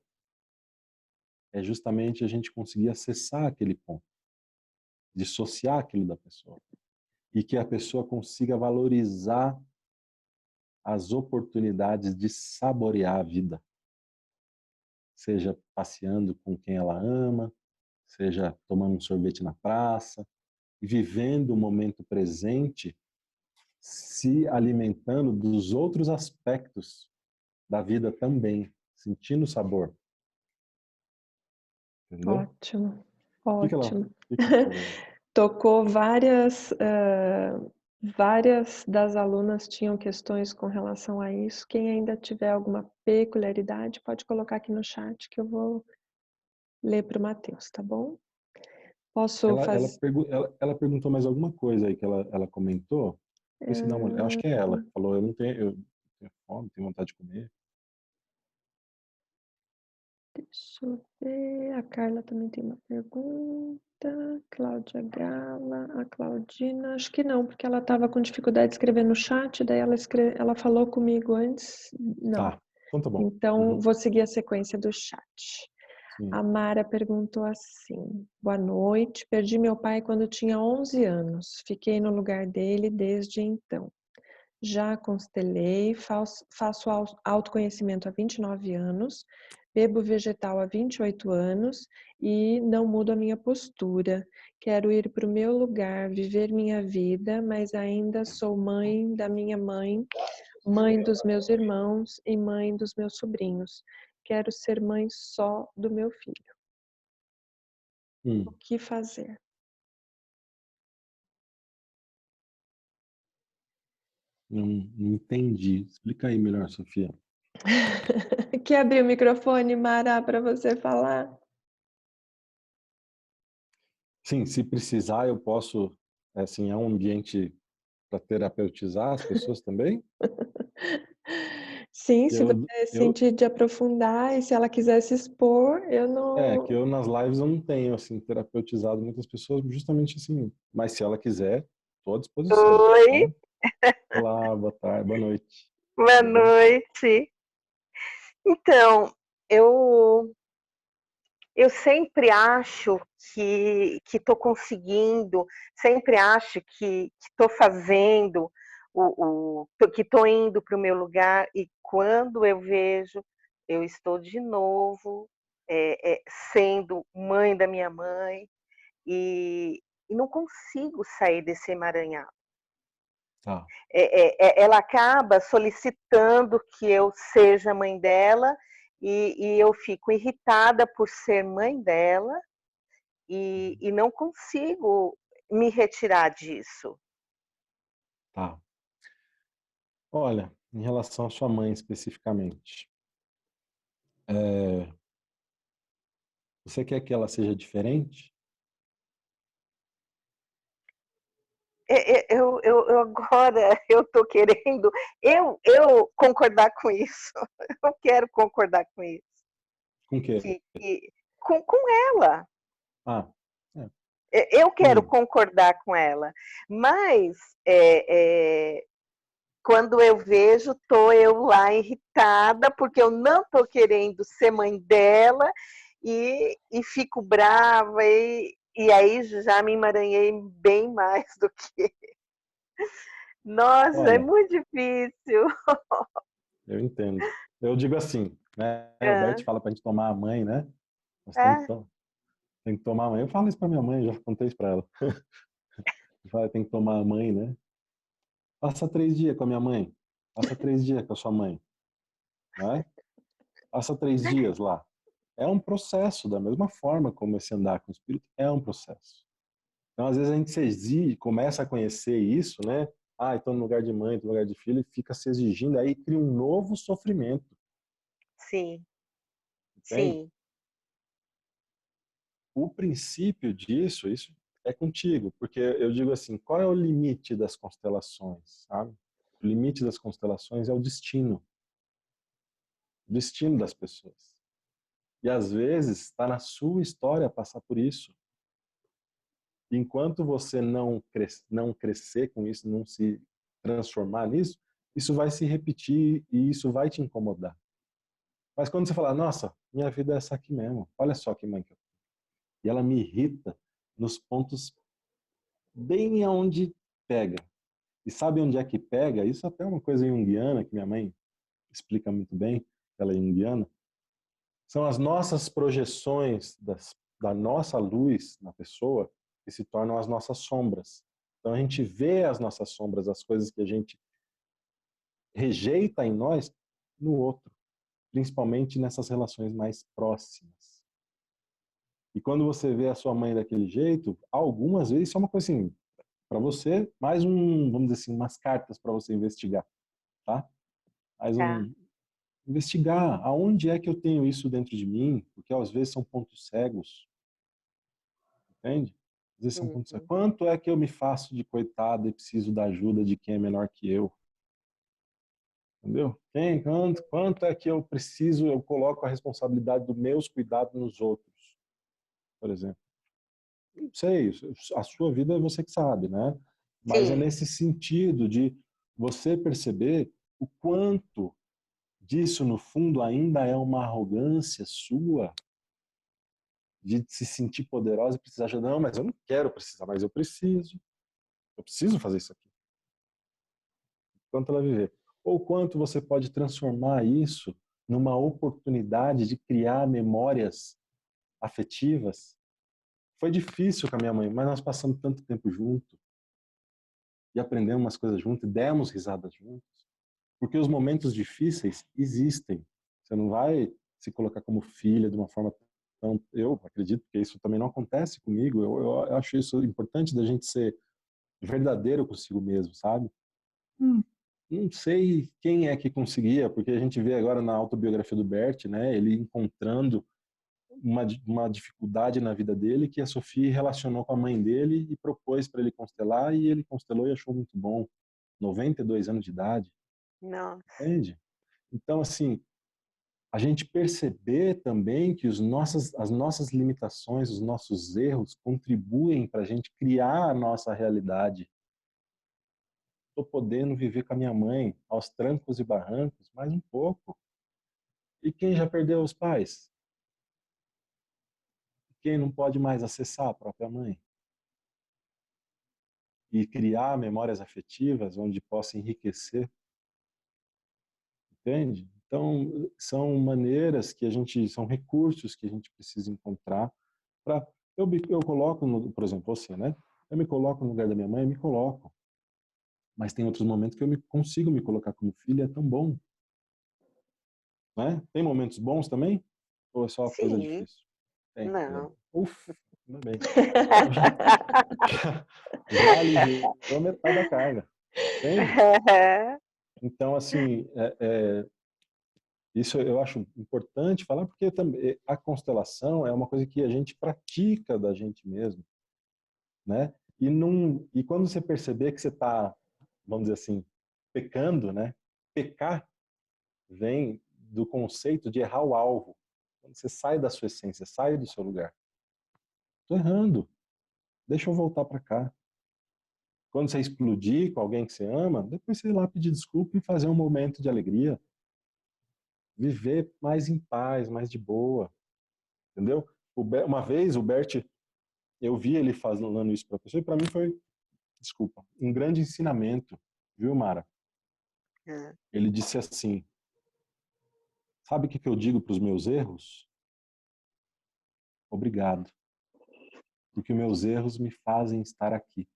é justamente a gente conseguir acessar aquele ponto, dissociar aquilo da pessoa. E que a pessoa consiga valorizar as oportunidades de saborear a vida. Seja passeando com quem ela ama, seja tomando um sorvete na praça, e vivendo o momento presente, se alimentando dos outros aspectos da vida também, sentindo o sabor. Entendeu? Ótimo, O ótimo. que ela falou? Tocou várias das alunas tinham questões com relação a isso. Quem ainda tiver alguma peculiaridade, pode colocar aqui no chat que eu vou ler para o Matheus, tá bom? Posso Ela, ela, fazer... pergu ela, ela perguntou mais alguma coisa aí que ela comentou. Depois você dá uma olhada. Eu acho que é ela. Falou, eu tenho fome, tenho vontade de comer. Deixa eu ver. A Carla também tem uma pergunta. Cláudia Gala, a Claudina, acho que não, porque ela estava com dificuldade de escrever no chat, daí ela falou comigo antes. Não. Tá, então tá bom. Então, vou seguir a sequência do chat. Sim. A Mara perguntou assim: boa noite, perdi meu pai quando tinha 11 anos. Fiquei no lugar dele desde então. Já constelei, faço autoconhecimento há 29 anos, bebo vegetal há 28 anos e não mudo a minha postura. Quero ir para o meu lugar, viver minha vida, mas ainda sou mãe da minha mãe, mãe dos meus irmãos e mãe dos meus sobrinhos. Quero ser mãe só do meu filho. O que fazer? Não entendi. Explica aí melhor, Sofia. Quer abrir o microfone, Mara, para você falar? Sim, se precisar, eu posso, assim, é um ambiente para terapeutizar as pessoas também? Sim, se Eu, você eu, sentir de aprofundar e se ela quiser se expor, eu que não. eu nas lives eu não tenho, assim, terapeutizado muitas pessoas, justamente assim, mas se ela quiser, estou à disposição, Oi, tá? Olá, boa tarde, boa noite. boa Tudo bem? noite. Então, eu eu sempre acho que estou conseguindo, sempre acho que estou fazendo que estou indo para o meu lugar e quando eu vejo, eu estou de novo sendo mãe da minha mãe e não consigo sair desse emaranhado. Tá. Ela acaba solicitando que eu seja mãe dela e eu fico irritada por ser mãe dela e não consigo me retirar disso. Tá. Olha, em relação à sua mãe especificamente, você quer que ela seja diferente? Eu agora eu estou querendo eu concordar com isso. Eu quero concordar com isso. Com o quê? Com ela. Ah, é, Eu quero sim. concordar com ela. Mas quando eu vejo, tô eu lá irritada, porque eu não tô querendo ser mãe dela e fico brava e aí já me emaranhei bem mais do que. Nossa, é Olha, muito difícil. eu entendo. Eu digo assim, né? O Bert É, fala pra gente tomar a mãe, né? Nós é, tem que tomar a mãe. Eu falo isso pra minha mãe, já contei isso pra ela. Eu falo, tem que tomar a mãe, né? Passa 3 dias com a minha mãe. Passa 3 dias com a sua mãe, né? Passa 3 dias lá. É um processo, da mesma forma como esse andar com o espírito é um processo. Então, às vezes, a gente se exige, começa a conhecer isso, né? Ah, estou no lugar de mãe, estou no lugar de filho, e fica se exigindo, aí cria um novo sofrimento, sim, entende? sim, O princípio disso, isso é contigo, porque eu digo assim, qual é o limite das constelações, sabe? O limite das constelações é o destino das pessoas. E às vezes está na sua história passar por isso. Enquanto você não crescer com isso, não se transformar nisso, isso vai se repetir e isso vai te incomodar. Mas quando você falar, nossa, minha vida é essa aqui mesmo, olha só que mãe que eu tenho. E ela me irrita nos pontos bem aonde pega. E sabe onde é que pega? Isso até é uma coisa junguiana que minha mãe explica muito bem, ela é junguiana. São as nossas projeções da nossa luz na pessoa que se tornam as nossas sombras. Então a gente vê as nossas sombras, as coisas que a gente rejeita em nós, no outro, principalmente nessas relações mais próximas. E quando você vê a sua mãe daquele jeito, algumas vezes isso é uma coisa assim, para você, mais vamos dizer assim, umas cartas para você investigar, tá? Mais tá. investigar aonde é que eu tenho isso dentro de mim, porque às vezes são pontos cegos, entende? Às vezes são condições. Quanto é que eu me faço de coitado e preciso da ajuda de quem é menor que eu? Entendeu? Quanto é que eu preciso, eu coloco a responsabilidade dos meus cuidados nos outros, por exemplo. Não sei, a sua vida é você que sabe, né? Mas é Sim. nesse sentido de você perceber o quanto disso, no fundo, ainda é uma arrogância sua de se sentir poderosa e precisar ajudar. Não, mas eu não quero precisar, mas eu preciso. Eu preciso fazer isso aqui. Quanto ela viver. Ou quanto você pode transformar isso numa oportunidade de criar memórias afetivas. Foi difícil com a minha mãe, mas nós passamos tanto tempo junto e aprendemos umas coisas juntos e demos risadas juntos. Porque os momentos difíceis existem. Você não vai se colocar como filha de uma forma tão... Eu acredito que isso também não acontece comigo. Eu acho isso importante da gente ser verdadeiro consigo mesmo, sabe? Não sei quem é que conseguia, porque a gente vê agora na autobiografia do Bert, né, ele encontrando uma dificuldade na vida dele que a Sophie relacionou com a mãe dele e propôs para ele constelar, e ele constelou e achou muito bom. 92 anos de idade. Nossa. Entende? Então, assim, a gente perceber também que as nossas limitações, os nossos erros contribuem para a gente criar a nossa realidade. Estou podendo viver com a minha mãe aos trancos e barrancos mais um pouco. E quem já perdeu os pais? Quem não pode mais acessar a própria mãe? E criar memórias afetivas onde possa enriquecer. Entende? Então, são maneiras que são recursos que a gente precisa encontrar para... Eu coloco, por exemplo, você, né? Eu me coloco no lugar da minha mãe, me coloco. Mas tem outros momentos que eu consigo me colocar como filha, é tão bom. Né? Tem momentos bons também? Ou é só coisa Sim. difícil? Tem. Não. Ufa, tudo bem. Então, já aliviou metade da carga. Entende? Então, assim, isso eu acho importante falar, porque também a constelação é uma coisa que a gente pratica da gente mesmo, né? E quando você perceber que você está, vamos dizer assim, pecando, né? Pecar vem do conceito de errar o alvo. Quando você sai da sua essência, sai do seu lugar. Estou errando. Deixa eu voltar para cá. Quando você explodir com alguém que você ama, depois você ir lá pedir desculpa e fazer um momento de alegria. Viver mais em paz, mais de boa. Entendeu? Uma vez o Bert, eu vi ele falando isso para a pessoa e para mim foi, desculpa, um grande ensinamento, viu, Mara? Ele disse assim: sabe o que eu digo para os meus erros? Obrigado. Porque meus erros me fazem estar aqui.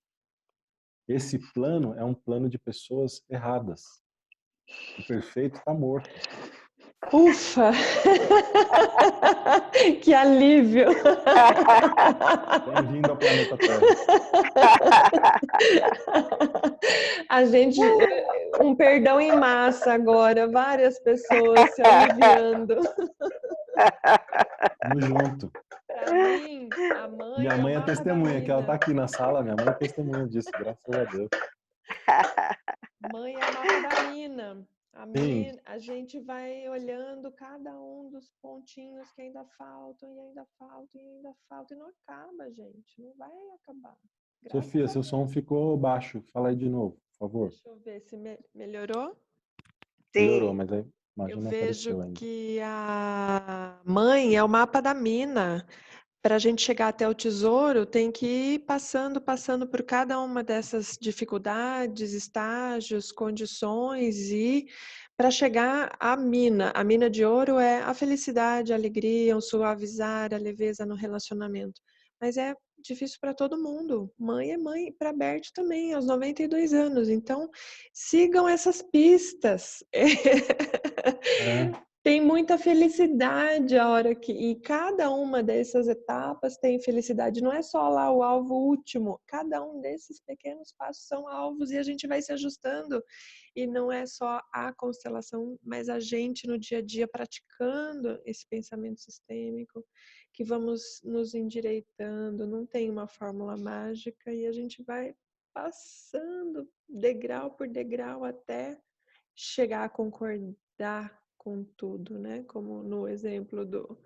Esse plano é um plano de pessoas erradas. O perfeito está morto. Ufa! Que alívio! Bem-vindo ao planeta Terra. A gente, um perdão em massa agora, várias pessoas se aliviando. Tamo junto. Para mim, a mãe Minha mãe é uma testemunha, que ela tá fada aqui na sala, minha mãe é testemunha disso, graças a Deus. Mãe é mapa da mina. Sim. A gente vai olhando cada um dos pontinhos que ainda faltam, e ainda faltam, e ainda faltam, e não acaba, gente. Não vai acabar. Graças Sofia, a seu Deus. som ficou baixo. Fala aí de novo, por favor. Deixa eu ver se melhorou. Melhorou, Sim. mas aí Eu imagina não vejo apareceu ainda. que a mãe é o mapa da mina. Para a gente chegar até o tesouro, tem que ir passando por cada uma dessas dificuldades, estágios, condições, e para chegar à mina. A mina de ouro é a felicidade, a alegria, o suavizar, a leveza no relacionamento. Mas é difícil para todo mundo. Mãe é mãe, para Bert também, aos 92 anos. Então, sigam essas pistas. Tem muita felicidade a hora que... E cada uma dessas etapas tem felicidade. Não é só lá o alvo último. Cada um desses pequenos passos são alvos e a gente vai se ajustando. E não é só a constelação, mas a gente no dia a dia praticando esse pensamento sistêmico, que vamos nos endireitando. Não tem uma fórmula mágica e a gente vai passando degrau por degrau até chegar a concordar com tudo, né? Como no exemplo do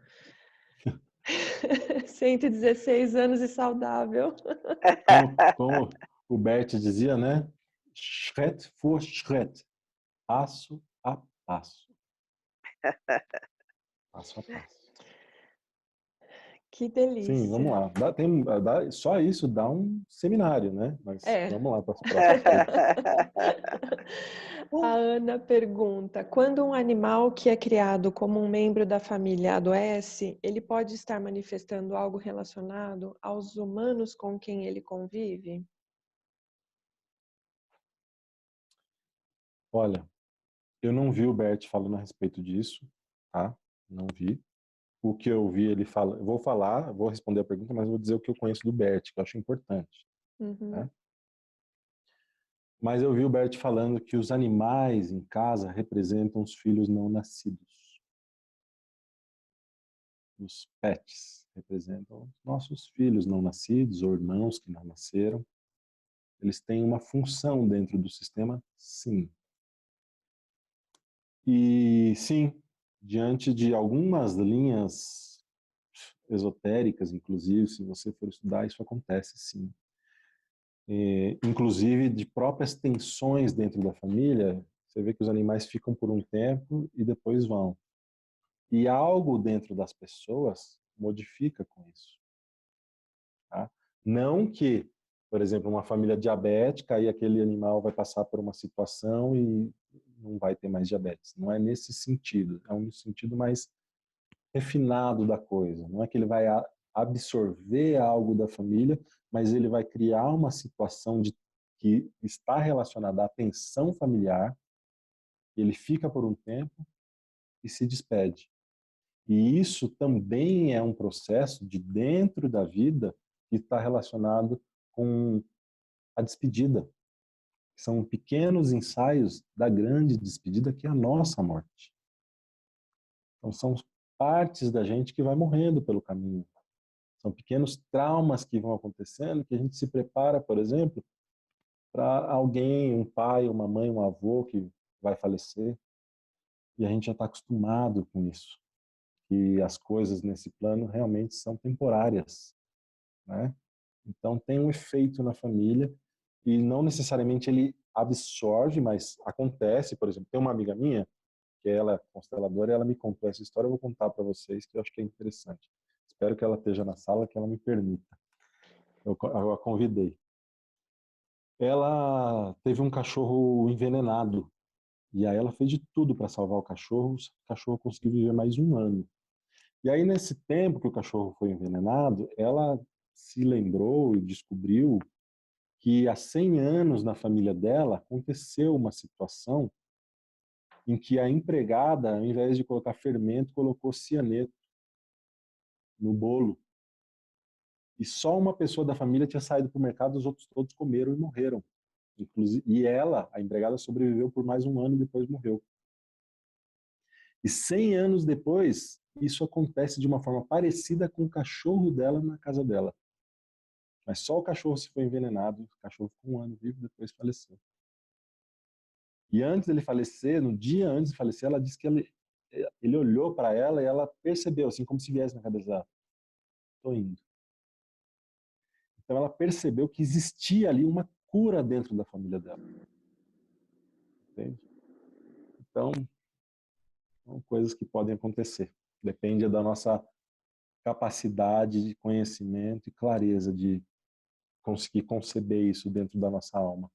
116 anos e saudável. Como o Bert dizia, né? Schritt für Schritt. Passo a passo. Passo a passo. Que delícia. Sim, vamos lá. Só isso dá um seminário, né? Mas vamos lá para as próximas. A Ana pergunta: quando um animal que é criado como um membro da família adoece, ele pode estar manifestando algo relacionado aos humanos com quem ele convive? Olha, eu não vi o Bert falando a respeito disso, tá? Não vi. O que eu vi ele fala, eu vou responder a pergunta, mas vou dizer o que eu conheço do Bert, que eu acho importante. Né? Mas eu vi o Bert falando que os animais em casa representam os filhos não nascidos. Os pets representam os nossos filhos não nascidos ou irmãos que não nasceram. Eles têm uma função dentro do sistema, sim. E sim, diante de algumas linhas esotéricas, inclusive, se você for estudar, isso acontece sim. Inclusive de próprias tensões dentro da família, você vê que os animais ficam por um tempo e depois vão. E algo dentro das pessoas modifica com isso. Tá? Não que, por exemplo, uma família diabética e aquele animal vai passar por uma situação e não vai ter mais diabetes. Não é nesse sentido. É um sentido mais refinado da coisa. Não é que ele vai absorver algo da família, mas ele vai criar uma situação que está relacionada à tensão familiar. Ele fica por um tempo e se despede. E isso também é um processo de dentro da vida que está relacionado com a despedida. São pequenos ensaios da grande despedida, que é a nossa morte. Então, são partes da gente que vai morrendo pelo caminho. São pequenos traumas que vão acontecendo, que a gente se prepara, por exemplo, para alguém, um pai, uma mãe, um avô que vai falecer. E a gente já está acostumado com isso. Que as coisas nesse plano realmente são temporárias, né? Então tem um efeito na família e não necessariamente ele absorve, mas acontece. Por exemplo, tem uma amiga minha que ela é consteladora e ela me contou essa história. Eu vou contar para vocês que eu acho que é interessante. Espero que ela esteja na sala, que ela me permita. Eu a convidei. Ela teve um cachorro envenenado e aí ela fez de tudo para salvar o cachorro conseguiu viver mais um ano. E aí, nesse tempo que o cachorro foi envenenado, ela se lembrou e descobriu que há 100 anos na família dela aconteceu uma situação em que a empregada, ao invés de colocar fermento, colocou cianeto no bolo. E só uma pessoa da família tinha saído para o mercado, os outros todos comeram e morreram. Inclusive, e ela, a empregada, sobreviveu por mais um ano e depois morreu. E 100 anos depois, isso acontece de uma forma parecida com o cachorro dela na casa dela. Mas só o cachorro se foi envenenado, o cachorro ficou um ano vivo, depois faleceu. E antes dele falecer, no dia antes de falecer, ela disse que ele olhou para ela e ela percebeu, assim como se viesse na cabeça dela, estou indo. Então ela percebeu que existia ali uma cura dentro da família dela. Entende? Então, são coisas que podem acontecer. Depende da nossa capacidade de conhecimento e clareza de conseguir conceber isso dentro da nossa alma.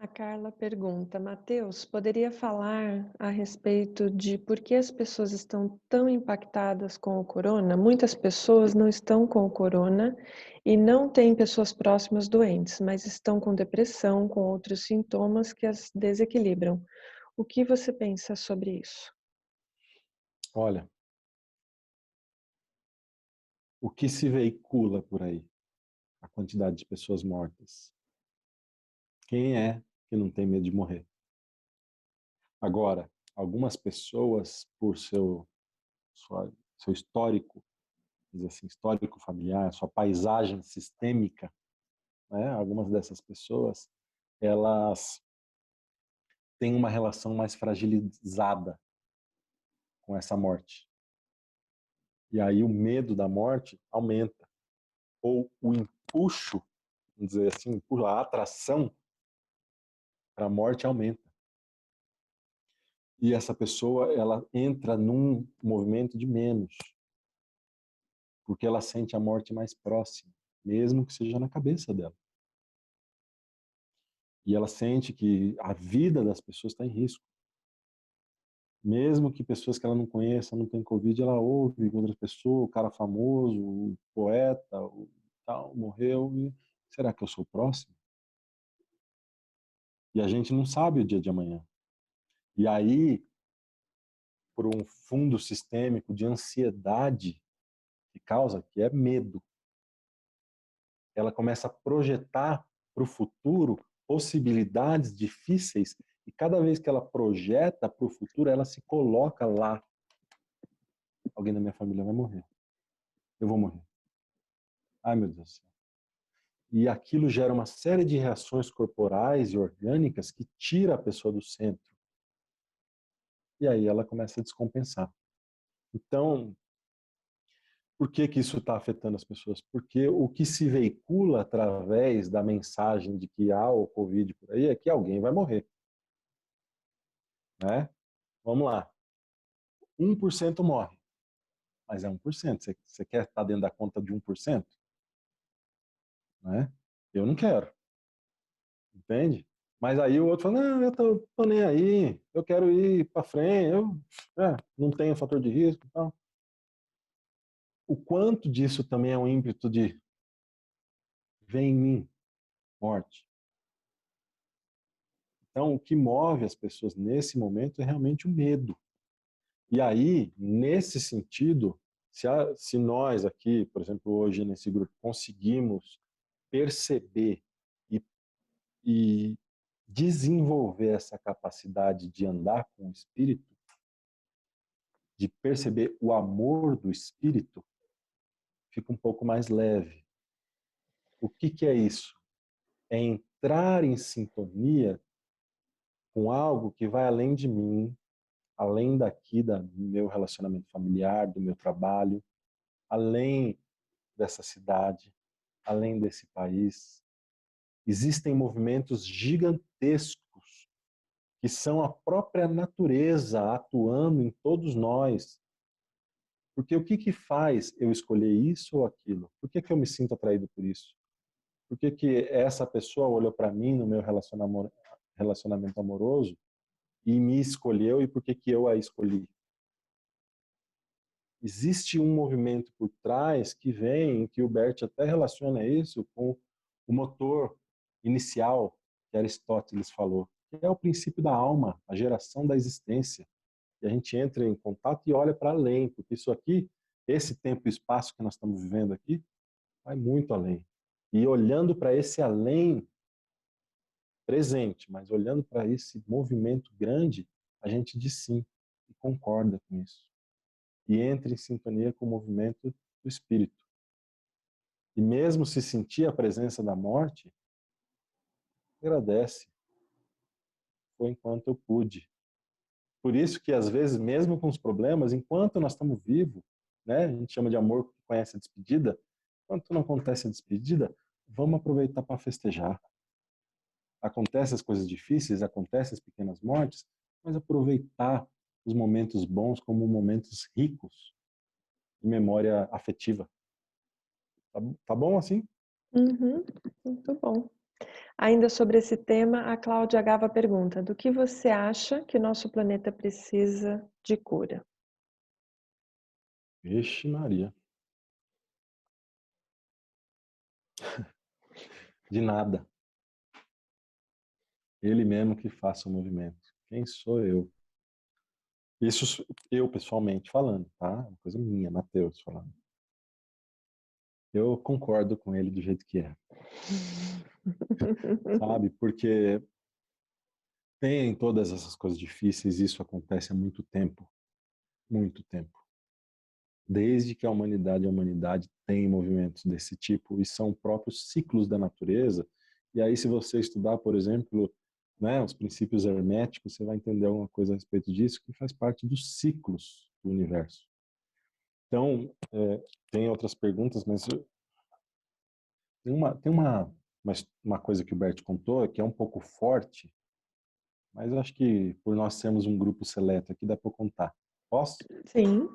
A Carla pergunta, Mateus, poderia falar a respeito de por que as pessoas estão tão impactadas com o corona? Muitas pessoas não estão com o corona e não têm pessoas próximas doentes, mas estão com depressão, com outros sintomas que as desequilibram. O que você pensa sobre isso? Olha, o que se veicula por aí? A quantidade de pessoas mortas. Quem é que não tem medo de morrer? Agora, algumas pessoas, por seu histórico, dizer assim, histórico familiar, sua paisagem sistêmica, né? Algumas dessas pessoas, elas têm uma relação mais fragilizada com essa morte. E aí o medo da morte aumenta. Ou o empuxo, vamos dizer assim, a atração para a morte aumenta. E essa pessoa, ela entra num movimento de menos, porque ela sente a morte mais próxima, mesmo que seja na cabeça dela. E ela sente que a vida das pessoas está em risco. Mesmo que pessoas que ela não conheça, não tem Covid, ela ouve outras pessoas, o cara famoso, o poeta, o tal, morreu, e será que eu sou o próximo? E a gente não sabe o dia de amanhã. E aí, por um fundo sistêmico de ansiedade que causa, que é medo, ela começa a projetar para o futuro possibilidades difíceis, e cada vez que ela projeta para o futuro, ela se coloca lá. Alguém da minha família vai morrer. Eu vou morrer. Ai, meu Deus do céu. E aquilo gera uma série de reações corporais e orgânicas que tira a pessoa do centro. E aí ela começa a descompensar. Então, por que que isso está afetando as pessoas? Porque o que se veicula através da mensagem de que há o Covid por aí é que alguém vai morrer. Né? Vamos lá. 1% morre. Mas é 1%. Você quer estar dentro da conta de 1%? Né? Eu não quero. Entende? Mas aí o outro fala, não, eu tô nem aí, eu quero ir para frente, não tenho fator de risco. Então, o quanto disso também é um ímpeto de vem em mim, morte. Então, o que move as pessoas nesse momento é realmente o medo. E aí, nesse sentido, se nós aqui, por exemplo, hoje nesse grupo, conseguimos perceber e, e desenvolver essa capacidade de andar com o espírito, de perceber o amor do espírito, fica um pouco mais leve. O que é isso? É entrar em sintonia com algo que vai além de mim, além daqui do meu relacionamento familiar, do meu trabalho, além dessa cidade, além desse país. Existem movimentos gigantescos que são a própria natureza atuando em todos nós. Porque o que faz eu escolher isso ou aquilo? Por que eu me sinto atraído por isso? Por que essa pessoa olhou para mim no meu relacionamento amoroso e me escolheu e por que eu a escolhi? Existe um movimento por trás que vem, que o Bert até relaciona isso com o motor inicial que Aristóteles falou, que é o princípio da alma, a geração da existência. E a gente entra em contato e olha para além, porque isso aqui, esse tempo e espaço que nós estamos vivendo aqui, vai muito além. E olhando para esse além presente, mas olhando para esse movimento grande, a gente diz sim e concorda com isso. E entra em sintonia com o movimento do espírito. E mesmo se sentir a presença da morte, agradece. Foi enquanto eu pude. Por isso que às vezes, mesmo com os problemas, enquanto nós estamos vivos, né, a gente chama de amor que conhece a despedida, enquanto não acontece a despedida, vamos aproveitar para festejar. Acontecem as coisas difíceis, acontecem as pequenas mortes, mas aproveitar os momentos bons como momentos ricos de memória afetiva. Tá bom assim? Uhum, muito bom. Ainda sobre esse tema, a Cláudia Gava pergunta: do que você acha que nosso planeta precisa de cura? Vixe Maria. De nada. Ele mesmo que faça o movimento. Quem sou eu? Isso eu pessoalmente falando, tá? É uma coisa minha, Matheus falando. Eu concordo com ele do jeito que é. Sabe? Porque tem todas essas coisas difíceis, isso acontece há muito tempo. Muito tempo. Desde que a humanidade tem movimentos desse tipo, e são próprios ciclos da natureza. E aí, se você estudar, por exemplo, né, os princípios herméticos, você vai entender alguma coisa a respeito disso, que faz parte dos ciclos do universo. Então, tem outras perguntas, mas tem uma coisa que o Bert contou, que é um pouco forte, mas eu acho que por nós sermos um grupo seleto aqui, dá para eu contar. Posso? Sim.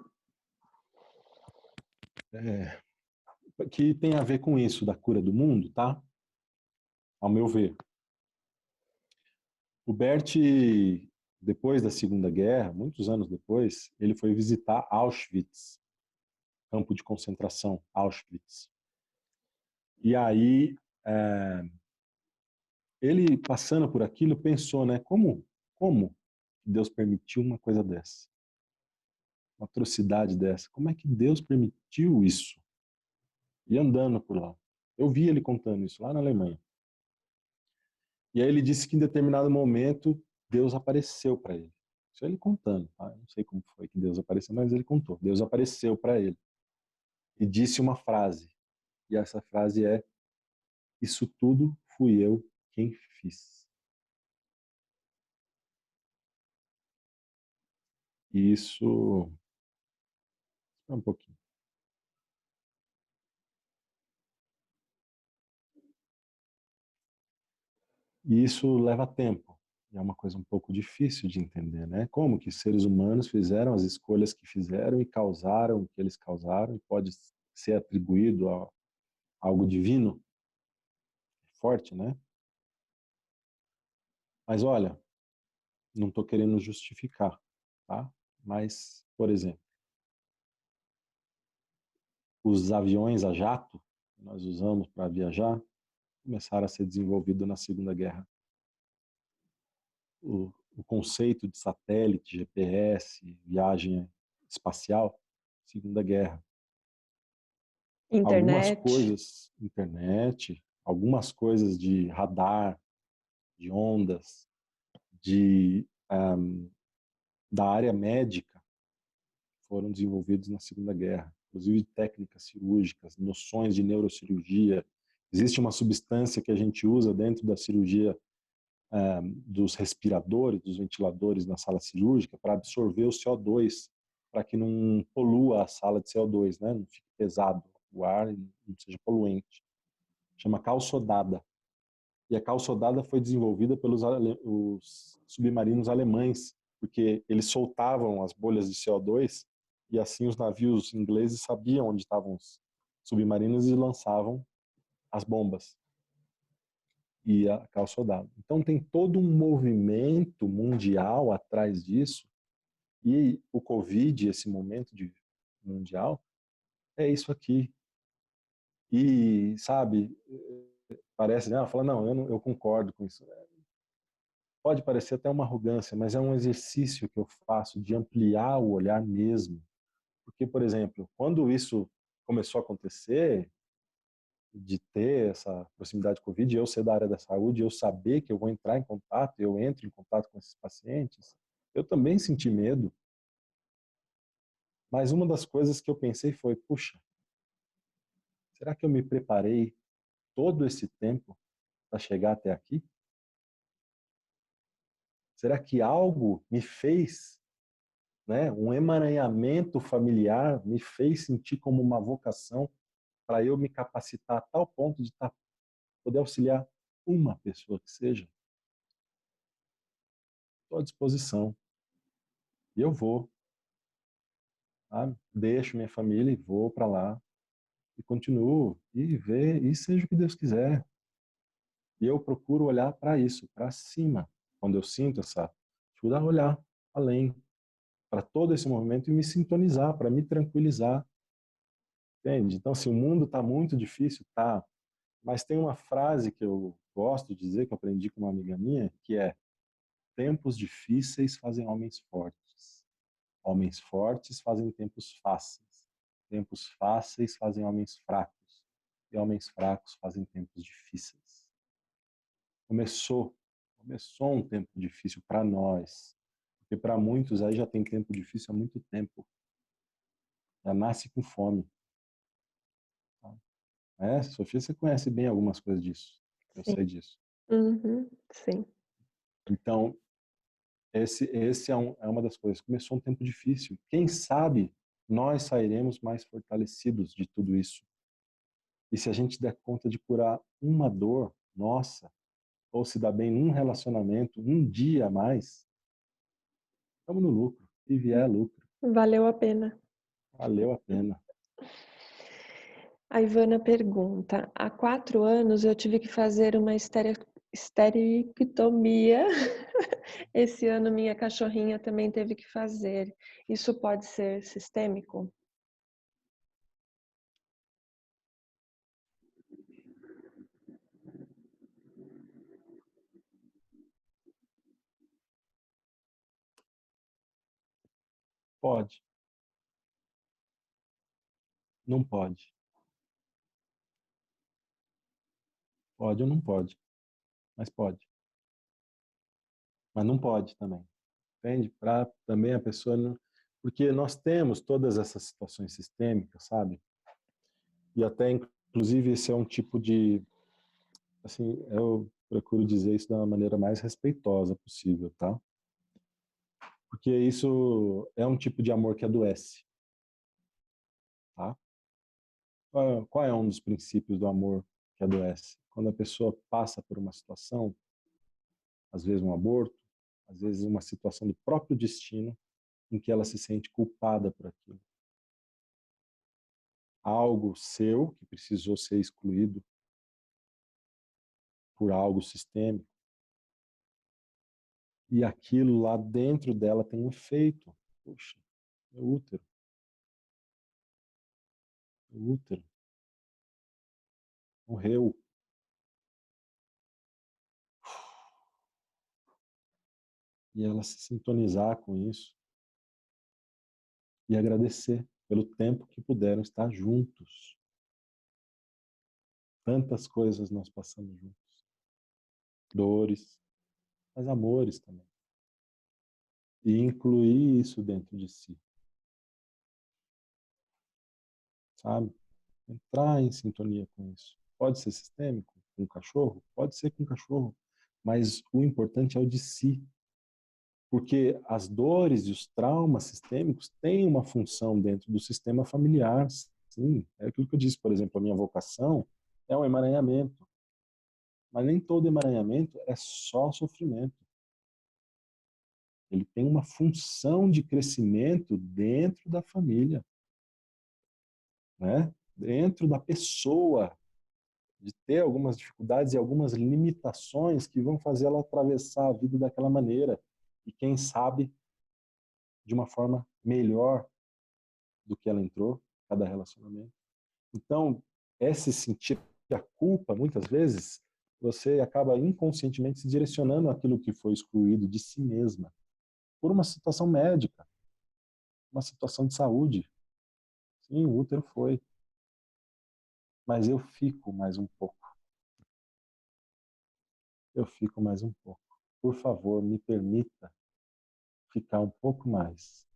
Que tem a ver com isso, da cura do mundo, tá? Ao meu ver. O Bert, depois da Segunda Guerra, muitos anos depois, ele foi visitar Auschwitz, campo de concentração, Auschwitz. E aí, ele passando por aquilo, pensou, né? Como Deus permitiu uma coisa dessa? Uma atrocidade dessa? Como é que Deus permitiu isso? E andando por lá. Eu vi ele contando isso lá na Alemanha. E aí ele disse que em determinado momento Deus apareceu para ele. Isso ele contando, tá? Eu não sei como foi que Deus apareceu, mas ele contou. Deus apareceu para ele e disse uma frase. E essa frase é: isso tudo fui eu quem fiz. E isso é um pouquinho. E isso leva tempo. E é uma coisa um pouco difícil de entender, né? Como que seres humanos fizeram as escolhas que fizeram e causaram o que eles causaram e pode ser atribuído a algo divino? Forte, né? Mas olha, não estou querendo justificar, tá? Mas, por exemplo, os aviões a jato que nós usamos para viajar começaram a ser desenvolvidos na Segunda Guerra. O conceito de satélite, GPS, viagem espacial, Segunda Guerra. Algumas Internet. coisas, internet, algumas coisas de radar, de ondas, da área médica foram desenvolvidos na Segunda Guerra, inclusive técnicas cirúrgicas, noções de neurocirurgia. Existe uma substância que a gente usa dentro da cirurgia dos respiradores, dos ventiladores na sala cirúrgica para absorver o CO2, para que não polua a sala de CO2, né? Não fique pesado o ar e não seja poluente. Chama calçodada. E a calçodada foi desenvolvida pelos os submarinos alemães, porque eles soltavam as bolhas de CO2 e assim os navios ingleses sabiam onde estavam os submarinos e lançavam as bombas e a calçodada. Então tem todo um movimento mundial atrás disso e o Covid, esse momento de mundial, é isso aqui. E, sabe, parece, né? Fala, não, eu concordo com isso. Pode parecer até uma arrogância, mas é um exercício que eu faço de ampliar o olhar mesmo. Porque, por exemplo, quando isso começou a acontecer, de ter essa proximidade com o Covid, eu ser da área da saúde, eu saber que eu vou entrar em contato, eu entro em contato com esses pacientes, eu também senti medo. Mas uma das coisas que eu pensei foi, puxa, será que eu me preparei todo esse tempo para chegar até aqui? Será que algo me fez, né, um emaranhamento familiar me fez sentir como uma vocação para eu me capacitar a tal ponto de poder auxiliar uma pessoa que seja? Estou à disposição. E eu vou. Sabe? Deixo minha família e vou para lá. E continuo. E seja o que Deus quiser. E eu procuro olhar para isso, para cima. Quando eu sinto essa, ajuda a olhar além, para todo esse movimento e me sintonizar, para me tranquilizar. Entende? Então, se o mundo está muito difícil, tá. Mas tem uma frase que eu gosto de dizer, que eu aprendi com uma amiga minha, que é: tempos difíceis fazem homens fortes. Homens fortes fazem tempos fáceis. Tempos fáceis fazem homens fracos. E homens fracos fazem tempos difíceis. Começou um tempo difícil para nós. Porque para muitos aí já tem tempo difícil há muito tempo. Já nasce com fome. Sofia, você conhece bem algumas coisas disso. Eu Sim. sei disso. Uhum, sim. Então, esse é uma das coisas. Começou um tempo difícil. Quem sabe nós sairemos mais fortalecidos de tudo isso. E se a gente der conta de curar uma dor nossa, ou se dar bem num relacionamento, um dia a mais, estamos no lucro. E vier lucro. Valeu a pena. Valeu a pena. A Ivana pergunta: há 4 anos eu tive que fazer uma esterectomia. Esse ano minha cachorrinha também teve que fazer. Isso pode ser sistêmico? Pode. Não pode. Pode ou não pode. Mas pode. Mas não pode também. Entende? Para também a pessoa não... Porque nós temos todas essas situações sistêmicas, sabe? E até, inclusive, esse é um tipo de... Assim, eu procuro dizer isso da maneira mais respeitosa possível, tá? Porque isso é um tipo de amor que adoece, tá? Qual é um dos princípios do amor que adoece? Quando a pessoa passa por uma situação, às vezes um aborto, às vezes uma situação do próprio destino, em que ela se sente culpada por aquilo. Algo seu que precisou ser excluído por algo sistêmico, e aquilo lá dentro dela tem um efeito. Puxa, meu útero. O útero morreu. E ela se sintonizar com isso e agradecer pelo tempo que puderam estar juntos. Tantas coisas nós passamos juntos. Dores, mas amores também. E incluir isso dentro de si. Sabe? Entrar em sintonia com isso. Pode ser sistêmico, com o cachorro? Pode ser com o cachorro. Mas o importante é o de si. Porque as dores e os traumas sistêmicos têm uma função dentro do sistema familiar. Sim, é aquilo que eu disse, por exemplo, a minha vocação é um emaranhamento. Mas nem todo emaranhamento é só sofrimento. Ele tem uma função de crescimento dentro da família, né? Dentro da pessoa, de ter algumas dificuldades e algumas limitações que vão fazer ela atravessar a vida daquela maneira. E quem sabe de uma forma melhor do que ela entrou, cada relacionamento. Então, esse sentir a culpa, muitas vezes, você acaba inconscientemente se direcionando àquilo que foi excluído de si mesma, por uma situação médica, uma situação de saúde. Sim, o útero foi. Mas eu fico mais um pouco. Eu fico mais um pouco. Por favor, me permita ficar um pouco mais.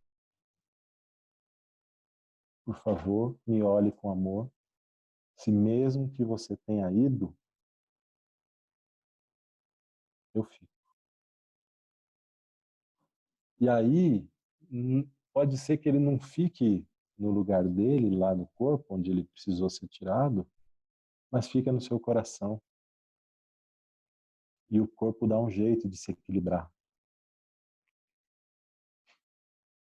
Por favor, me olhe com amor. Se mesmo que você tenha ido, eu fico. E aí, pode ser que ele não fique no lugar dele, lá no corpo, onde ele precisou ser tirado, mas fica no seu coração. E o corpo dá um jeito de se equilibrar.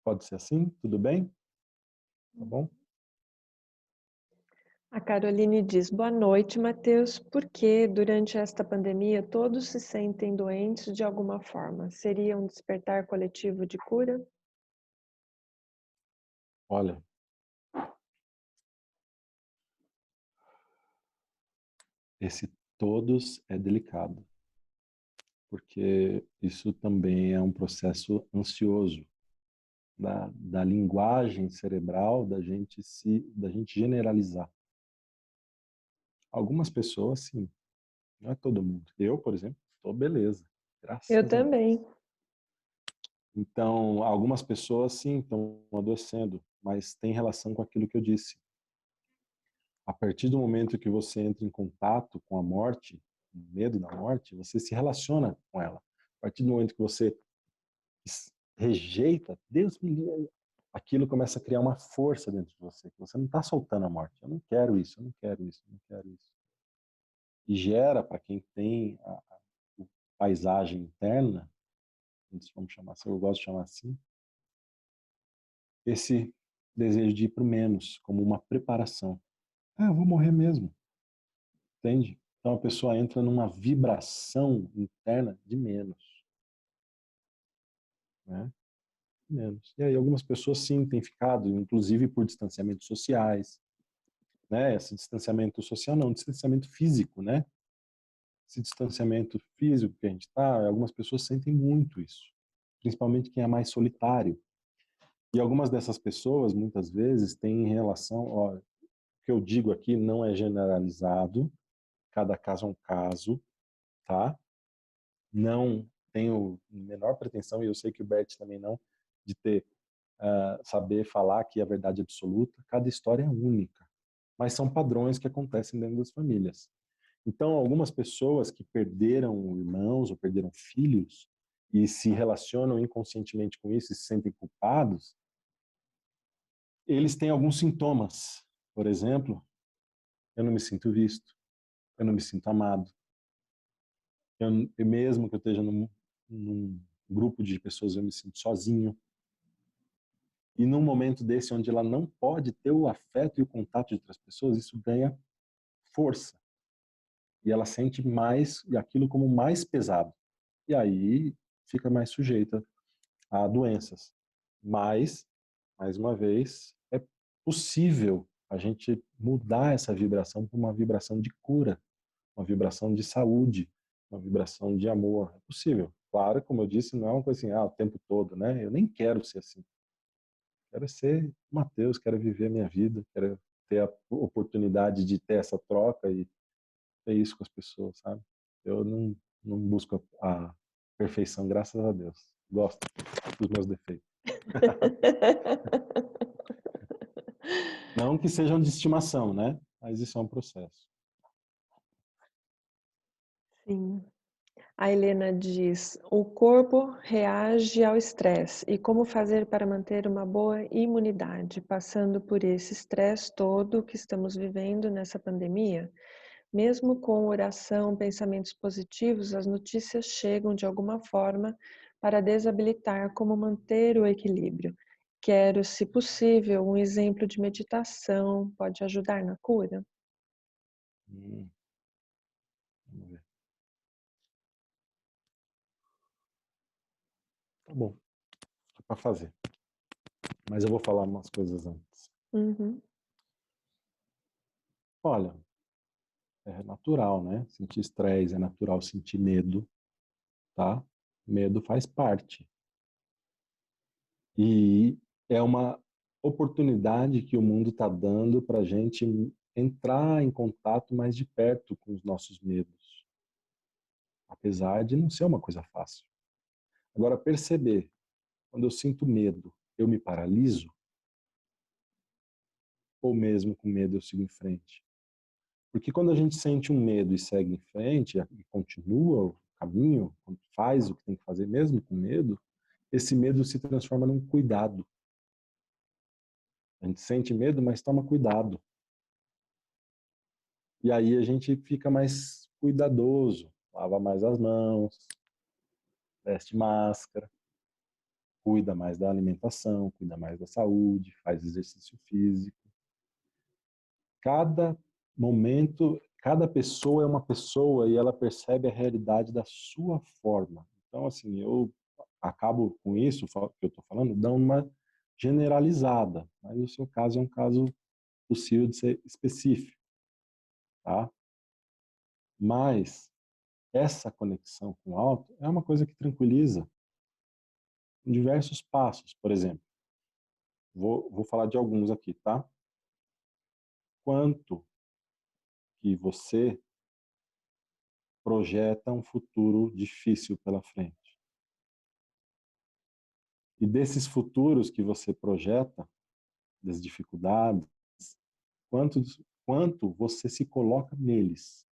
Pode ser assim? Tudo bem? Tá bom? A Caroline diz: boa noite, Matheus. Por que, durante esta pandemia, todos se sentem doentes de alguma forma? Seria um despertar coletivo de cura? Olha, esse todos é delicado, porque isso também é um processo ansioso da linguagem cerebral da gente generalizar. Algumas pessoas, sim, não é todo mundo. Eu, por exemplo, estou beleza, Eu graças a Deus. também. Então, algumas pessoas, sim, estão adoecendo, mas tem relação com aquilo que eu disse. A partir do momento que você entra em contato com a morte, com o medo da morte, você se relaciona com ela. A partir do momento que você rejeita, Deus me livre, aquilo começa a criar uma força dentro de você, que você não está soltando a morte. Eu não quero isso, eu não quero isso, eu não quero isso. E gera, para quem tem a paisagem interna, vamos chamar assim, eu gosto de chamar assim, esse desejo de ir para o menos, como uma preparação. Ah, eu vou morrer mesmo, entende? Então a pessoa entra numa vibração interna de menos, né? Menos. E aí algumas pessoas sim têm ficado, inclusive por distanciamentos sociais, né? Esse distanciamento social não, distanciamento físico, né? Esse distanciamento físico que a gente está, algumas pessoas sentem muito isso, principalmente quem é mais solitário. E algumas dessas pessoas, muitas vezes, têm relação, ó, o que eu digo aqui não é generalizado, cada caso é um caso, tá? Não tenho menor pretensão, e eu sei que o Bert também não, de ter saber falar que a verdade absoluta. Cada história é única, mas são padrões que acontecem dentro das famílias. Então, algumas pessoas que perderam irmãos ou perderam filhos e se relacionam inconscientemente com isso e se sentem culpados, eles têm alguns sintomas. Por exemplo, eu não me sinto visto, eu não me sinto amado. Mesmo que eu esteja num grupo de pessoas, eu me sinto sozinho. E num momento desse, onde ela não pode ter o afeto e o contato de outras pessoas, isso ganha força. E ela sente mais aquilo como mais pesado. E aí fica mais sujeita a doenças. Mas, mais uma vez, é possível a gente mudar essa vibração para uma vibração de cura, uma vibração de saúde, uma vibração de amor. É possível. Claro, como eu disse, não é uma coisa assim, o tempo todo, né? Eu nem quero ser assim. Quero ser Matheus, quero viver a minha vida, quero ter a oportunidade de ter essa troca e ter isso com as pessoas, sabe? Eu não busco a perfeição, graças a Deus. Gosto dos meus defeitos. Não que sejam de estimação, né? Mas isso é um processo. Sim. A Helena diz: o corpo reage ao estresse e como fazer para manter uma boa imunidade, passando por esse estresse todo que estamos vivendo nessa pandemia? Mesmo com oração, pensamentos positivos, as notícias chegam de alguma forma para desabilitar como manter o equilíbrio. Quero, se possível, um exemplo de meditação pode ajudar na cura? Vamos ver. Tá bom, é para fazer. Mas eu vou falar umas coisas antes. Uhum. Olha, é natural, né? Sentir estresse, é natural sentir medo, tá? Medo faz parte. E é uma oportunidade que o mundo está dando para a gente entrar em contato mais de perto com os nossos medos, apesar de não ser uma coisa fácil. Agora, perceber, quando eu sinto medo, eu me paraliso, ou mesmo com medo eu sigo em frente? Porque quando a gente sente um medo e segue em frente, e continua o caminho, faz o que tem que fazer mesmo com medo, esse medo se transforma num cuidado. A gente sente medo, mas toma cuidado. E aí a gente fica mais cuidadoso, lava mais as mãos, veste máscara, cuida mais da alimentação, cuida mais da saúde, faz exercício físico. cada momento, cada pessoa é uma pessoa e ela percebe a realidade da sua forma. Então, assim, eu acabo com isso, que eu estou falando, dando uma generalizada, mas o seu caso é um caso possível de ser específico, tá? Mas essa conexão com o alto é uma coisa que tranquiliza em diversos passos. Por exemplo, vou falar de alguns aqui, tá? Quanto que você projeta um futuro difícil pela frente. E desses futuros que você projeta, das dificuldades, quanto, quanto você se coloca neles.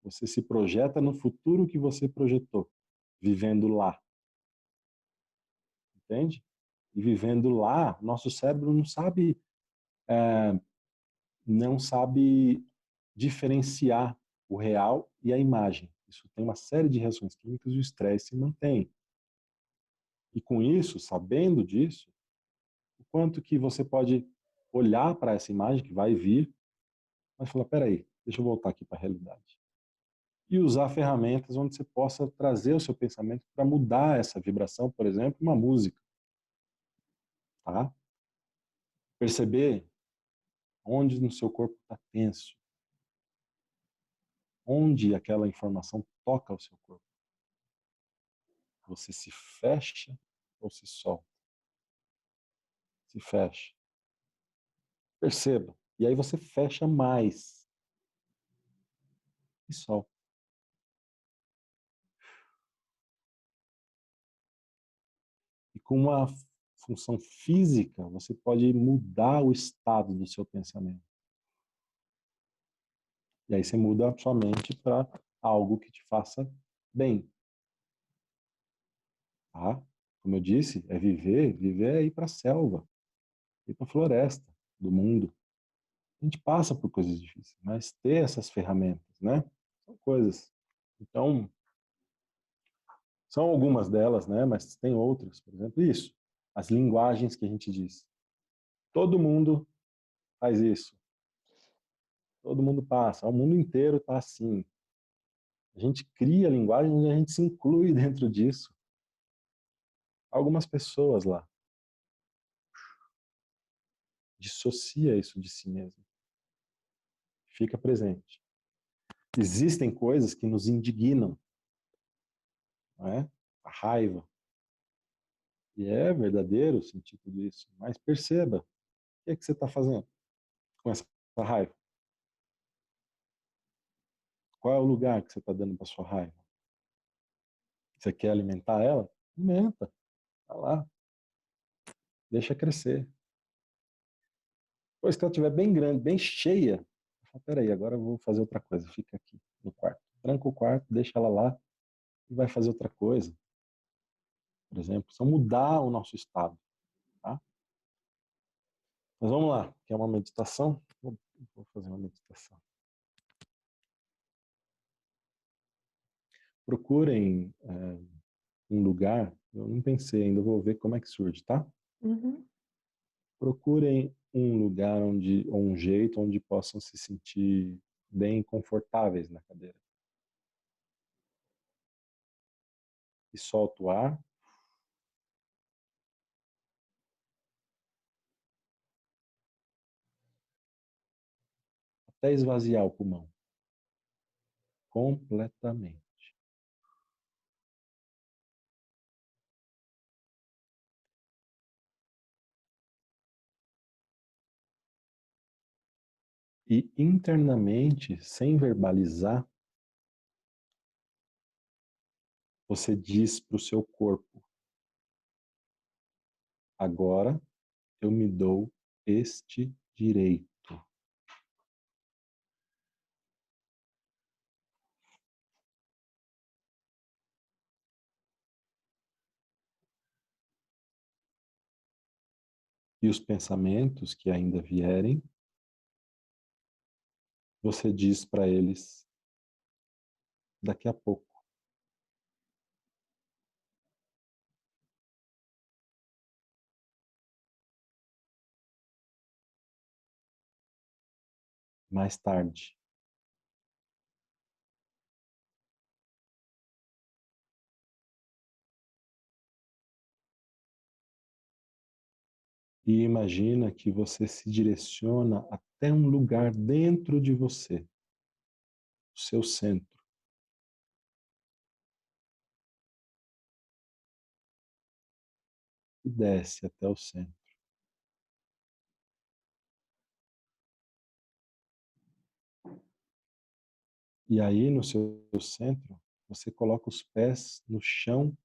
Você se projeta no futuro que você projetou, vivendo lá. Entende? E vivendo lá, nosso cérebro não sabe diferenciar o real e a imagem. Isso tem uma série de reações químicas e o estresse se mantém. E com isso, sabendo disso, o quanto que você pode olhar para essa imagem que vai vir, mas falar, peraí, deixa eu voltar aqui para a realidade. E usar ferramentas onde você possa trazer o seu pensamento para mudar essa vibração, por exemplo, uma música. Tá? Perceber onde no seu corpo está tenso, onde aquela informação toca o seu corpo. Você se fecha ou se solta? Se fecha. Perceba. E aí você fecha mais e solta. E com uma função física, você pode mudar o estado do seu pensamento. E aí você muda a sua mente para algo que te faça bem. Tá? Como eu disse, é viver é ir para a selva, ir para a floresta do mundo. A gente passa por coisas difíceis, mas ter essas ferramentas, né? São coisas. Então, são algumas delas, né? Mas tem outras, por exemplo, isso. As linguagens que a gente diz. Todo mundo faz isso. Todo mundo passa. O mundo inteiro está assim. A gente cria linguagens e a gente se inclui dentro disso. Algumas pessoas lá. Dissocia isso de si mesmo. Fica presente. Existem coisas que nos indignam, não é? A raiva. E é verdadeiro sentir tudo isso. Mas perceba, o que é que você está fazendo com essa raiva? Qual é o lugar que você está dando para sua raiva? Você quer alimentar ela? Alimenta. Tá lá. Deixa crescer. Depois que ela estiver bem grande, bem cheia, fala, peraí, agora eu vou fazer outra coisa. Fica aqui no quarto. Tranca o quarto, deixa ela lá e vai fazer outra coisa. Por exemplo, só mudar o nosso estado. Tá? Mas vamos lá, que é uma meditação. Vou fazer uma meditação. Procurem um lugar, eu não pensei ainda, vou ver como é que surge, tá? Uhum. Procurem um lugar onde, ou um jeito onde possam se sentir bem confortáveis na cadeira. E solta o ar. Até esvaziar o pulmão. Completamente. E internamente, sem verbalizar, você diz para o seu corpo: agora eu me dou este direito. E os pensamentos que ainda vierem, você diz para eles daqui a pouco. mais tarde. E imagina que você se direciona até um lugar dentro de você, o seu centro. E desce até o centro. E aí, no seu centro, você coloca os pés no chão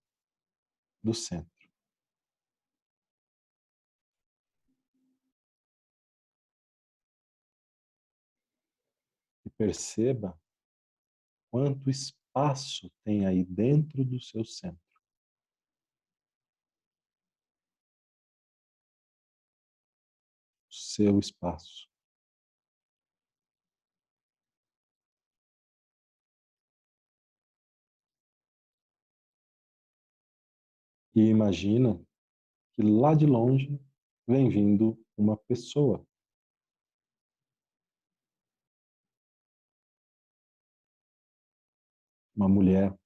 do centro. E perceba quanto espaço tem aí dentro do seu centro. Seu espaço. E imagina que lá de longe vem vindo uma pessoa. Uma mulher.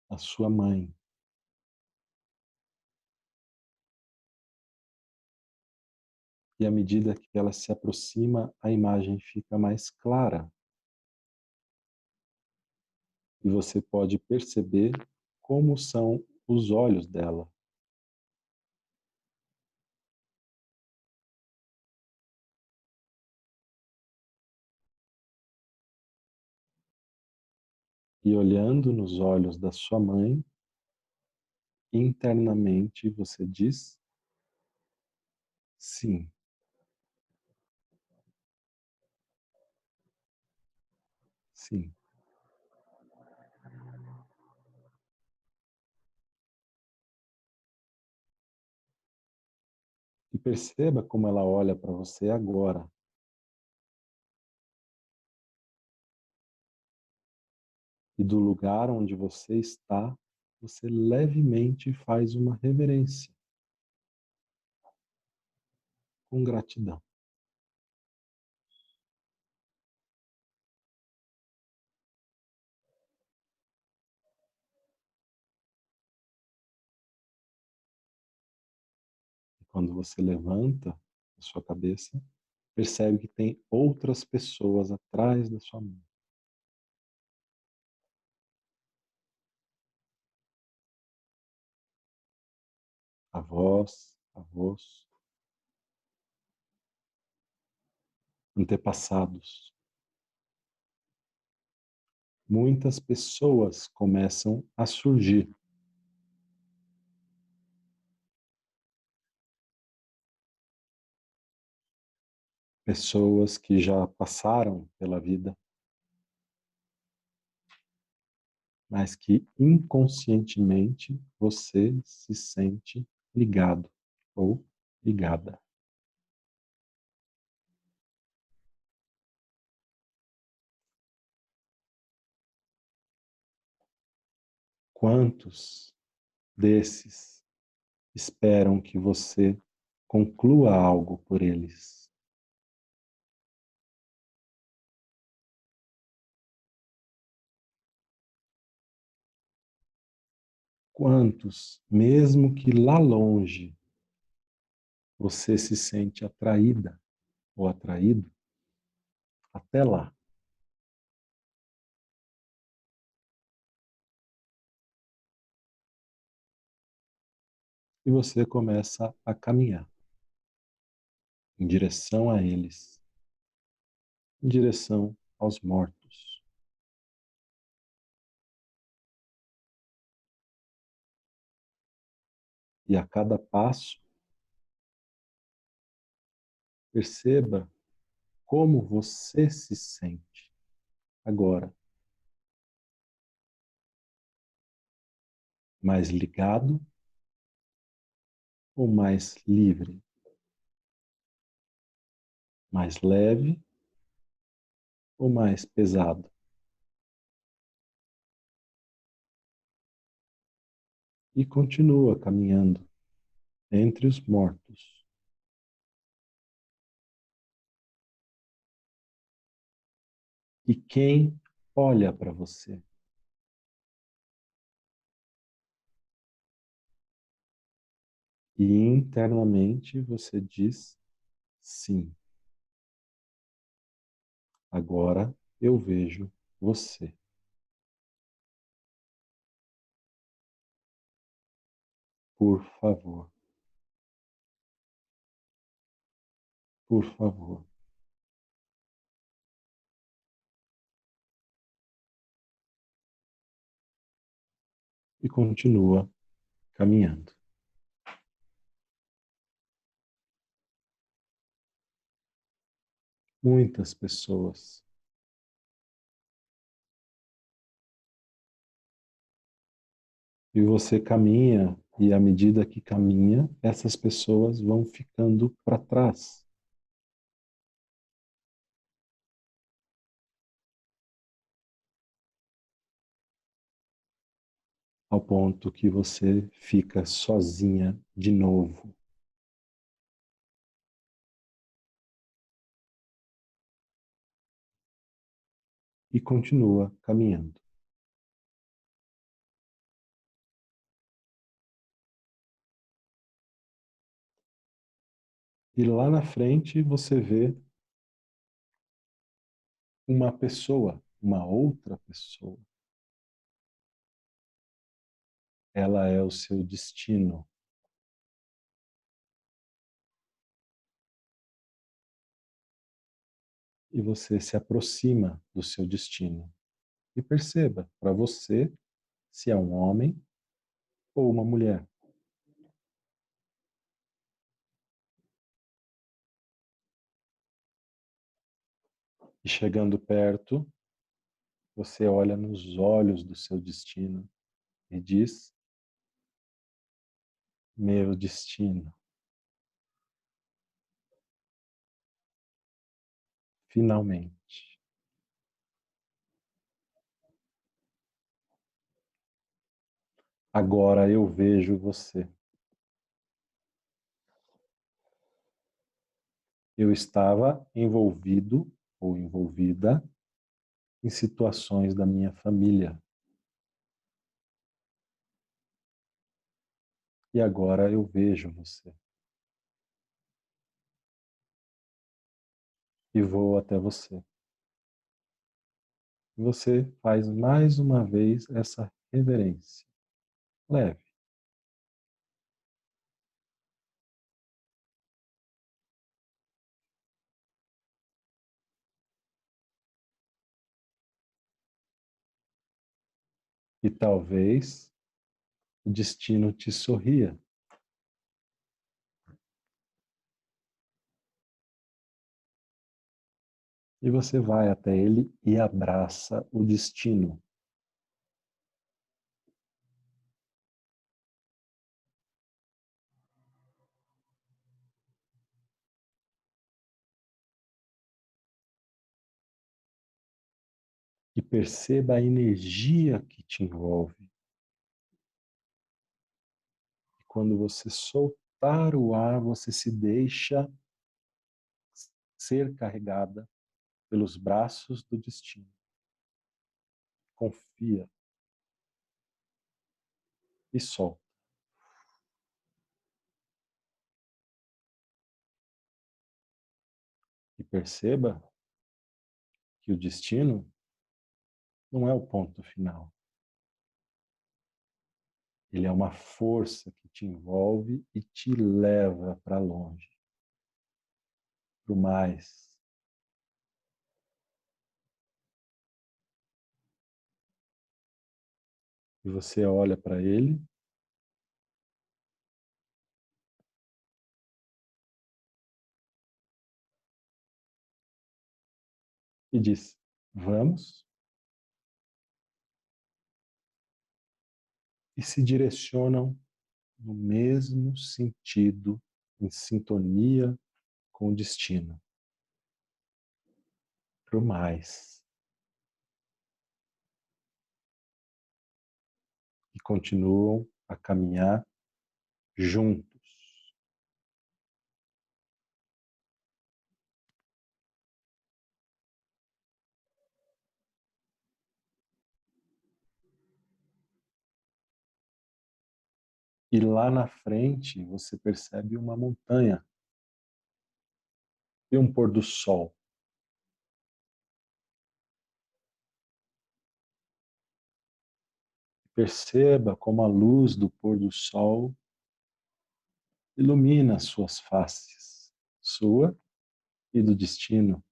A sua mãe. E à medida que ela se aproxima, a imagem fica mais clara. E você pode perceber como são os olhos dela. E olhando nos olhos da sua mãe, internamente você diz sim. Sim. E perceba como ela olha para você agora. E do lugar onde você está, você levemente faz uma reverência. Com gratidão. E quando você levanta a sua cabeça, percebe que tem outras pessoas atrás da sua mão. Avós, antepassados. Muitas pessoas começam a surgir. Pessoas que já passaram pela vida, mas que inconscientemente você se sente ligado ou ligada. Quantos desses esperam que você conclua algo por eles? Quantos, mesmo que lá longe, você se sente atraída ou atraído, até lá? E você começa a caminhar em direção a eles, em direção aos mortos. E a cada passo, perceba como você se sente agora. Mais ligado ou mais livre? Mais leve ou mais pesado? E continua caminhando entre os mortos. e quem olha para você. E internamente você diz sim. Agora eu vejo você. Por favor. Por favor. E continua caminhando. Muitas pessoas. E você caminha, e à medida que caminha, essas pessoas vão ficando para trás. Ao ponto que você fica sozinha de novo. E continua caminhando. E lá na frente você vê uma pessoa, uma outra pessoa. Ela é o seu destino. E você se aproxima do seu destino. E perceba, para você, se é um homem ou uma mulher. E chegando perto, você olha nos olhos do seu destino e diz: meu destino. Finalmente. Agora eu vejo você. Eu estava envolvido ou envolvida em situações da minha família. E agora eu vejo você. E vou até você. E você faz mais uma vez essa reverência. Leve. E talvez o destino te sorria. E você vai até ele e abraça o destino. E perceba a energia que te envolve. E quando você soltar o ar, você se deixa ser carregada pelos braços do destino. Confia e solta. E perceba que o destino não é o ponto final. Ele é uma força que te envolve e te leva para longe, para o mais. E você olha para ele e diz: vamos. E se direcionam no mesmo sentido, em sintonia com o destino, para o mais. E continuam a caminhar juntos. E lá na frente você percebe uma montanha e um pôr do sol. Perceba como a luz do pôr do sol ilumina as suas faces, sua e do destino,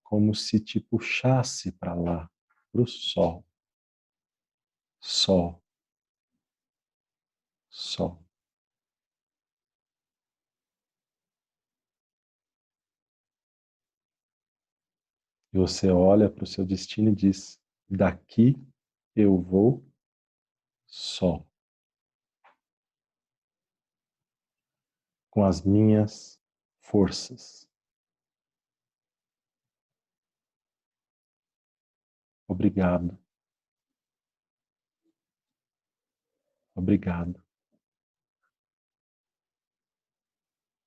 como se te puxasse para lá, para o sol. Sol, sol. E você olha para o seu destino e diz: daqui eu vou só, com as minhas forças. Obrigado. Obrigado.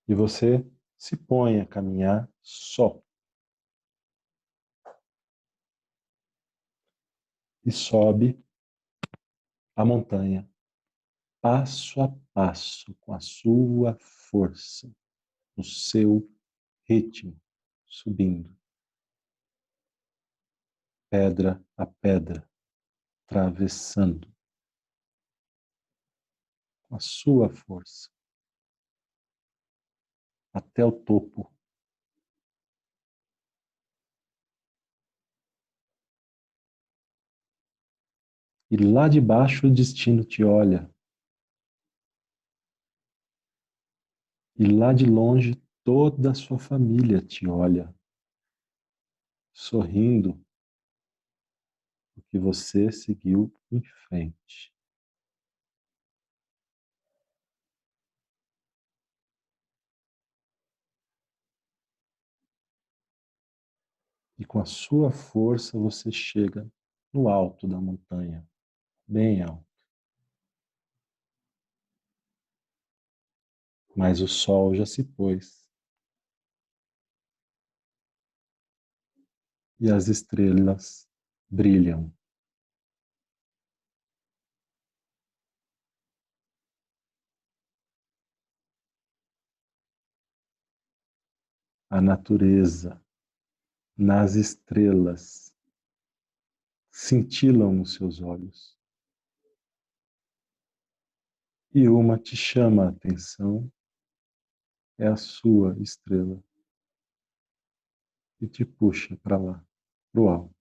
E você se põe a caminhar só. E sobe a montanha, passo a passo, com a sua força, no seu ritmo, subindo. Pedra a pedra, atravessando, com a sua força, até o topo. E lá de baixo o destino te olha. E lá de longe toda a sua família te olha, sorrindo, porque você seguiu em frente. E com a sua força você chega no alto da montanha, bem alto. Mas o sol já se pôs. E as estrelas brilham. A natureza, nas estrelas, cintilam nos seus olhos. E uma te chama a atenção, é a sua estrela, e te puxa para lá, para o alto.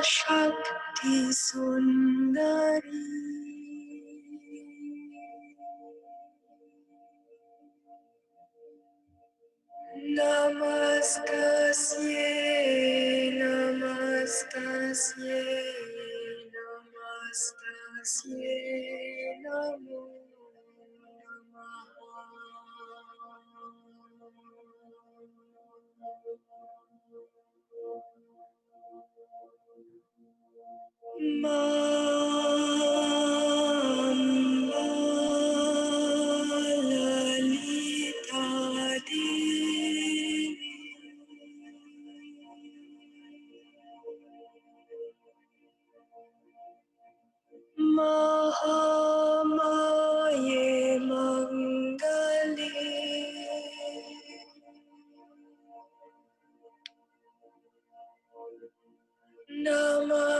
Parashakti Sundari Namastasye, Namastasye, Namastasye, Namo Lalita Devi Mahamaye Mangali Namastasye,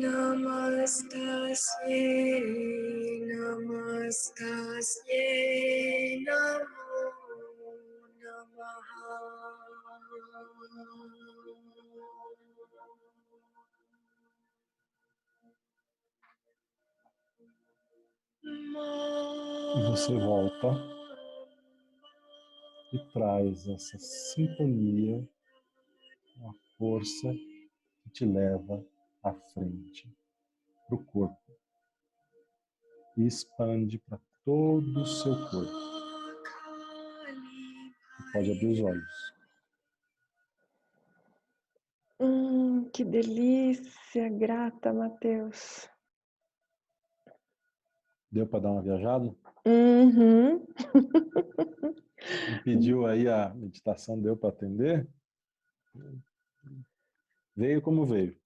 Namastasye, Namastasye. Namaskasye Namo Namaha. E você volta e traz essa sintonia, a força que te leva à frente, para o corpo. E expande para todo o seu corpo. Você pode abrir os olhos. Que delícia, grata, Matheus. Deu para dar uma viajada? Uhum. Me pediu aí a meditação, deu para atender? Veio como veio.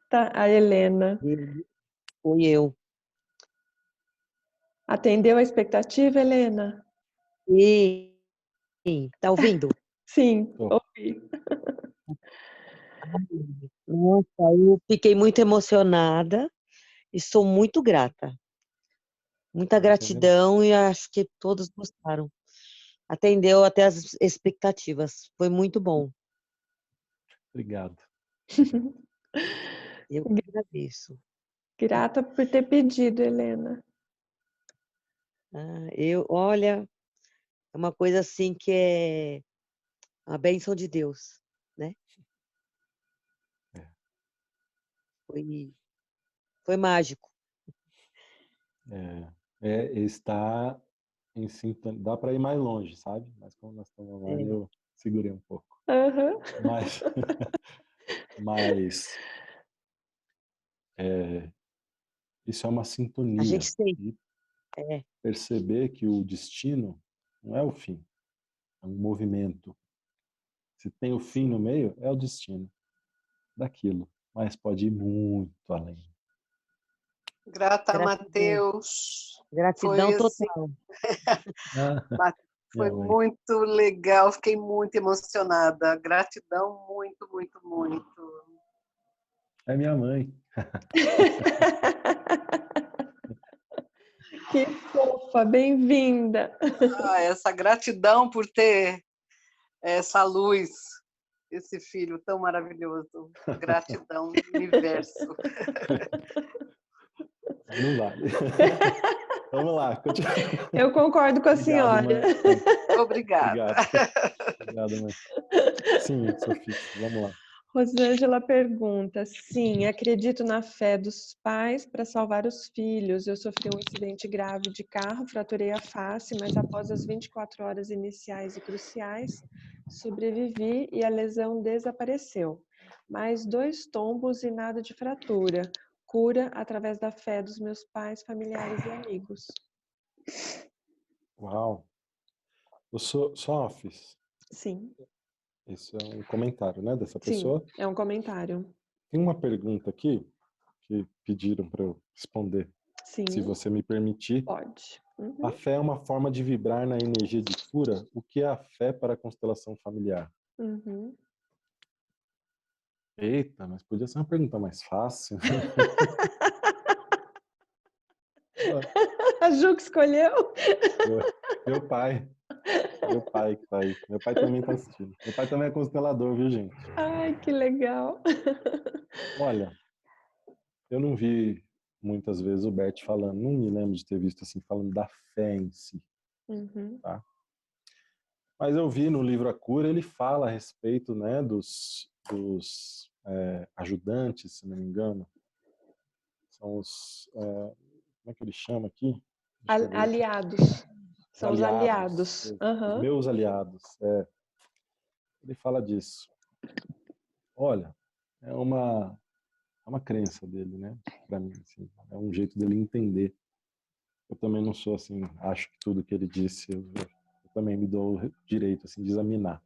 Tá, a Helena. Fui eu. Atendeu a expectativa, Helena? E tá ouvindo? Sim, Tô. ouvi. Nossa, eu fiquei muito emocionada e sou muito grata. Muita gratidão e acho que todos gostaram. Atendeu até as expectativas. Foi muito bom. Obrigado. Eu que agradeço. Grata por ter pedido, Helena. Olha, é uma coisa assim que é a bênção de Deus, né? Foi mágico. Está em sintonia. Dá para ir mais longe, sabe? Mas como nós estamos online, eu segurei um pouco. Uhum. Mas isso é uma sintonia. A gente tem. E perceber que o destino não é o fim, é um movimento. Se tem o fim no meio, é o destino daquilo, mas pode ir muito além. Grata, Gratidão. Matheus. Gratidão Foi assim, total. foi muito legal, fiquei muito emocionada. Gratidão, muito, muito, muito. É minha mãe. Que fofa, bem-vinda. Essa gratidão por ter essa luz, esse filho tão maravilhoso. Gratidão, universo. Não vale. Vamos lá. Continua. Eu concordo com a senhora. Mãe. Obrigada. Obrigado, mãe. Sim, Sofia, vamos lá. Rosângela pergunta: sim, acredito na fé dos pais para salvar os filhos. Eu sofri um acidente grave de carro, fraturei a face, mas após as 24 horas iniciais e cruciais, sobrevivi e a lesão desapareceu. Mais 2 tombos e nada de fratura. Cura através da fé dos meus pais, familiares e amigos. Uau. Sofis. Sim. Isso é um comentário, né, dessa pessoa? Sim, é um comentário. Tem uma pergunta aqui que pediram para eu responder. Sim. Se você me permitir. Pode. Uhum. A fé é uma forma de vibrar na energia de cura. O que é a fé para a constelação familiar? Uhum. Eita, mas podia ser uma pergunta mais fácil. A Ju que escolheu? Meu pai que tá aí. Meu pai também tá assistindo. Meu pai também é constelador, viu, gente? Ai, que legal. Olha, eu não vi muitas vezes o Bert falando, não me lembro de ter visto assim, falando da fé em si. Uhum. Tá? Mas eu vi no livro A Cura, ele fala a respeito, né, dos ajudantes, se não me engano. São os... como é que ele chama aqui? Aliados. São os aliados. Os meus aliados. Ele fala disso. Olha, é uma crença dele, né? Para mim, assim, é um jeito dele entender. Eu também não sou assim, acho que tudo que ele disse, eu também me dou o direito assim, de examinar.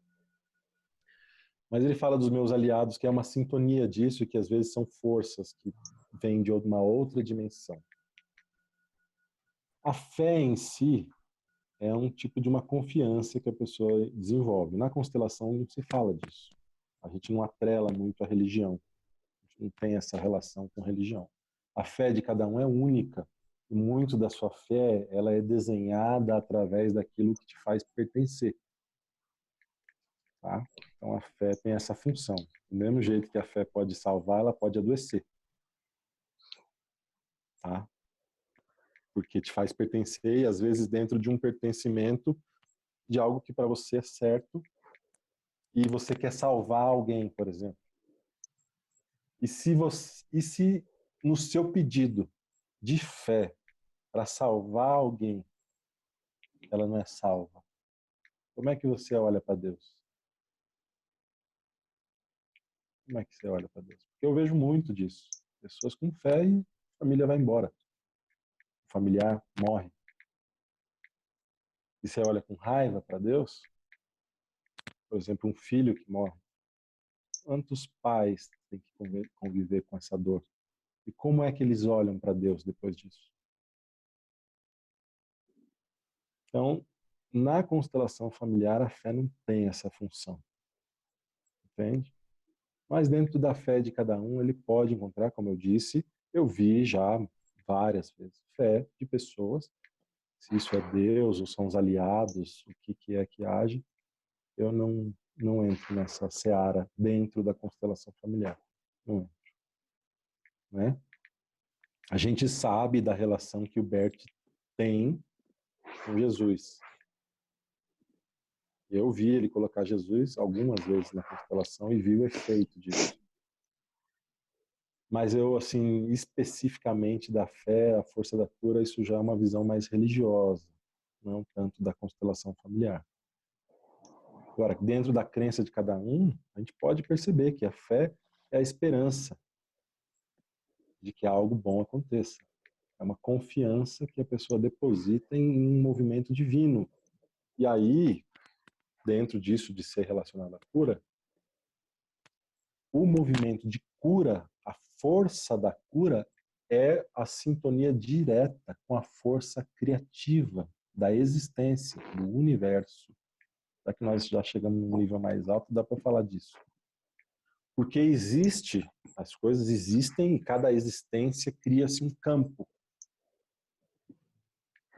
Mas ele fala dos meus aliados, que é uma sintonia disso, e que às vezes são forças que vêm de uma outra dimensão. A fé em si é um tipo de uma confiança que a pessoa desenvolve. Na constelação não se fala disso. A gente não atrela muito a religião. A gente não tem essa relação com religião. A fé de cada um é única. E muito da sua fé, ela é desenhada através daquilo que te faz pertencer. Tá? Então a fé tem essa função. Do mesmo jeito que a fé pode salvar, ela pode adoecer. Tá? Porque te faz pertencer, e às vezes dentro de um pertencimento de algo que para você é certo, e você quer salvar alguém, por exemplo. E se no seu pedido de fé para salvar alguém, ela não é salva, como é que você olha para Deus? Como é que você olha para Deus? Porque eu vejo muito disso. Pessoas com fé e a família vai embora. O familiar morre. E você olha com raiva para Deus? Por exemplo, um filho que morre. Quantos pais têm que conviver com essa dor? E como é que eles olham para Deus depois disso? Então, na constelação familiar, a fé não tem essa função. Entende? Mas dentro da fé de cada um, ele pode encontrar, como eu disse, eu vi já várias vezes, fé de pessoas, se isso é Deus ou são os aliados, o que é que age, eu não entro nessa seara dentro da constelação familiar. Não entro. Né? A gente sabe da relação que o Bert tem com Jesus. Eu vi ele colocar Jesus algumas vezes na constelação e vi o efeito disso. Mas eu, assim, especificamente da fé, a força da cura, isso já é uma visão mais religiosa, não tanto da constelação familiar. Agora, dentro da crença de cada um, a gente pode perceber que a fé é a esperança de que algo bom aconteça. É uma confiança que a pessoa deposita em um movimento divino. E aí, dentro disso de ser relacionado à cura, o movimento de cura, a força da cura, é a sintonia direta com a força criativa da existência, do universo. Já que nós já chegamos num nível mais alto, dá para falar disso. Porque existe, as coisas existem e cada existência cria-se um campo.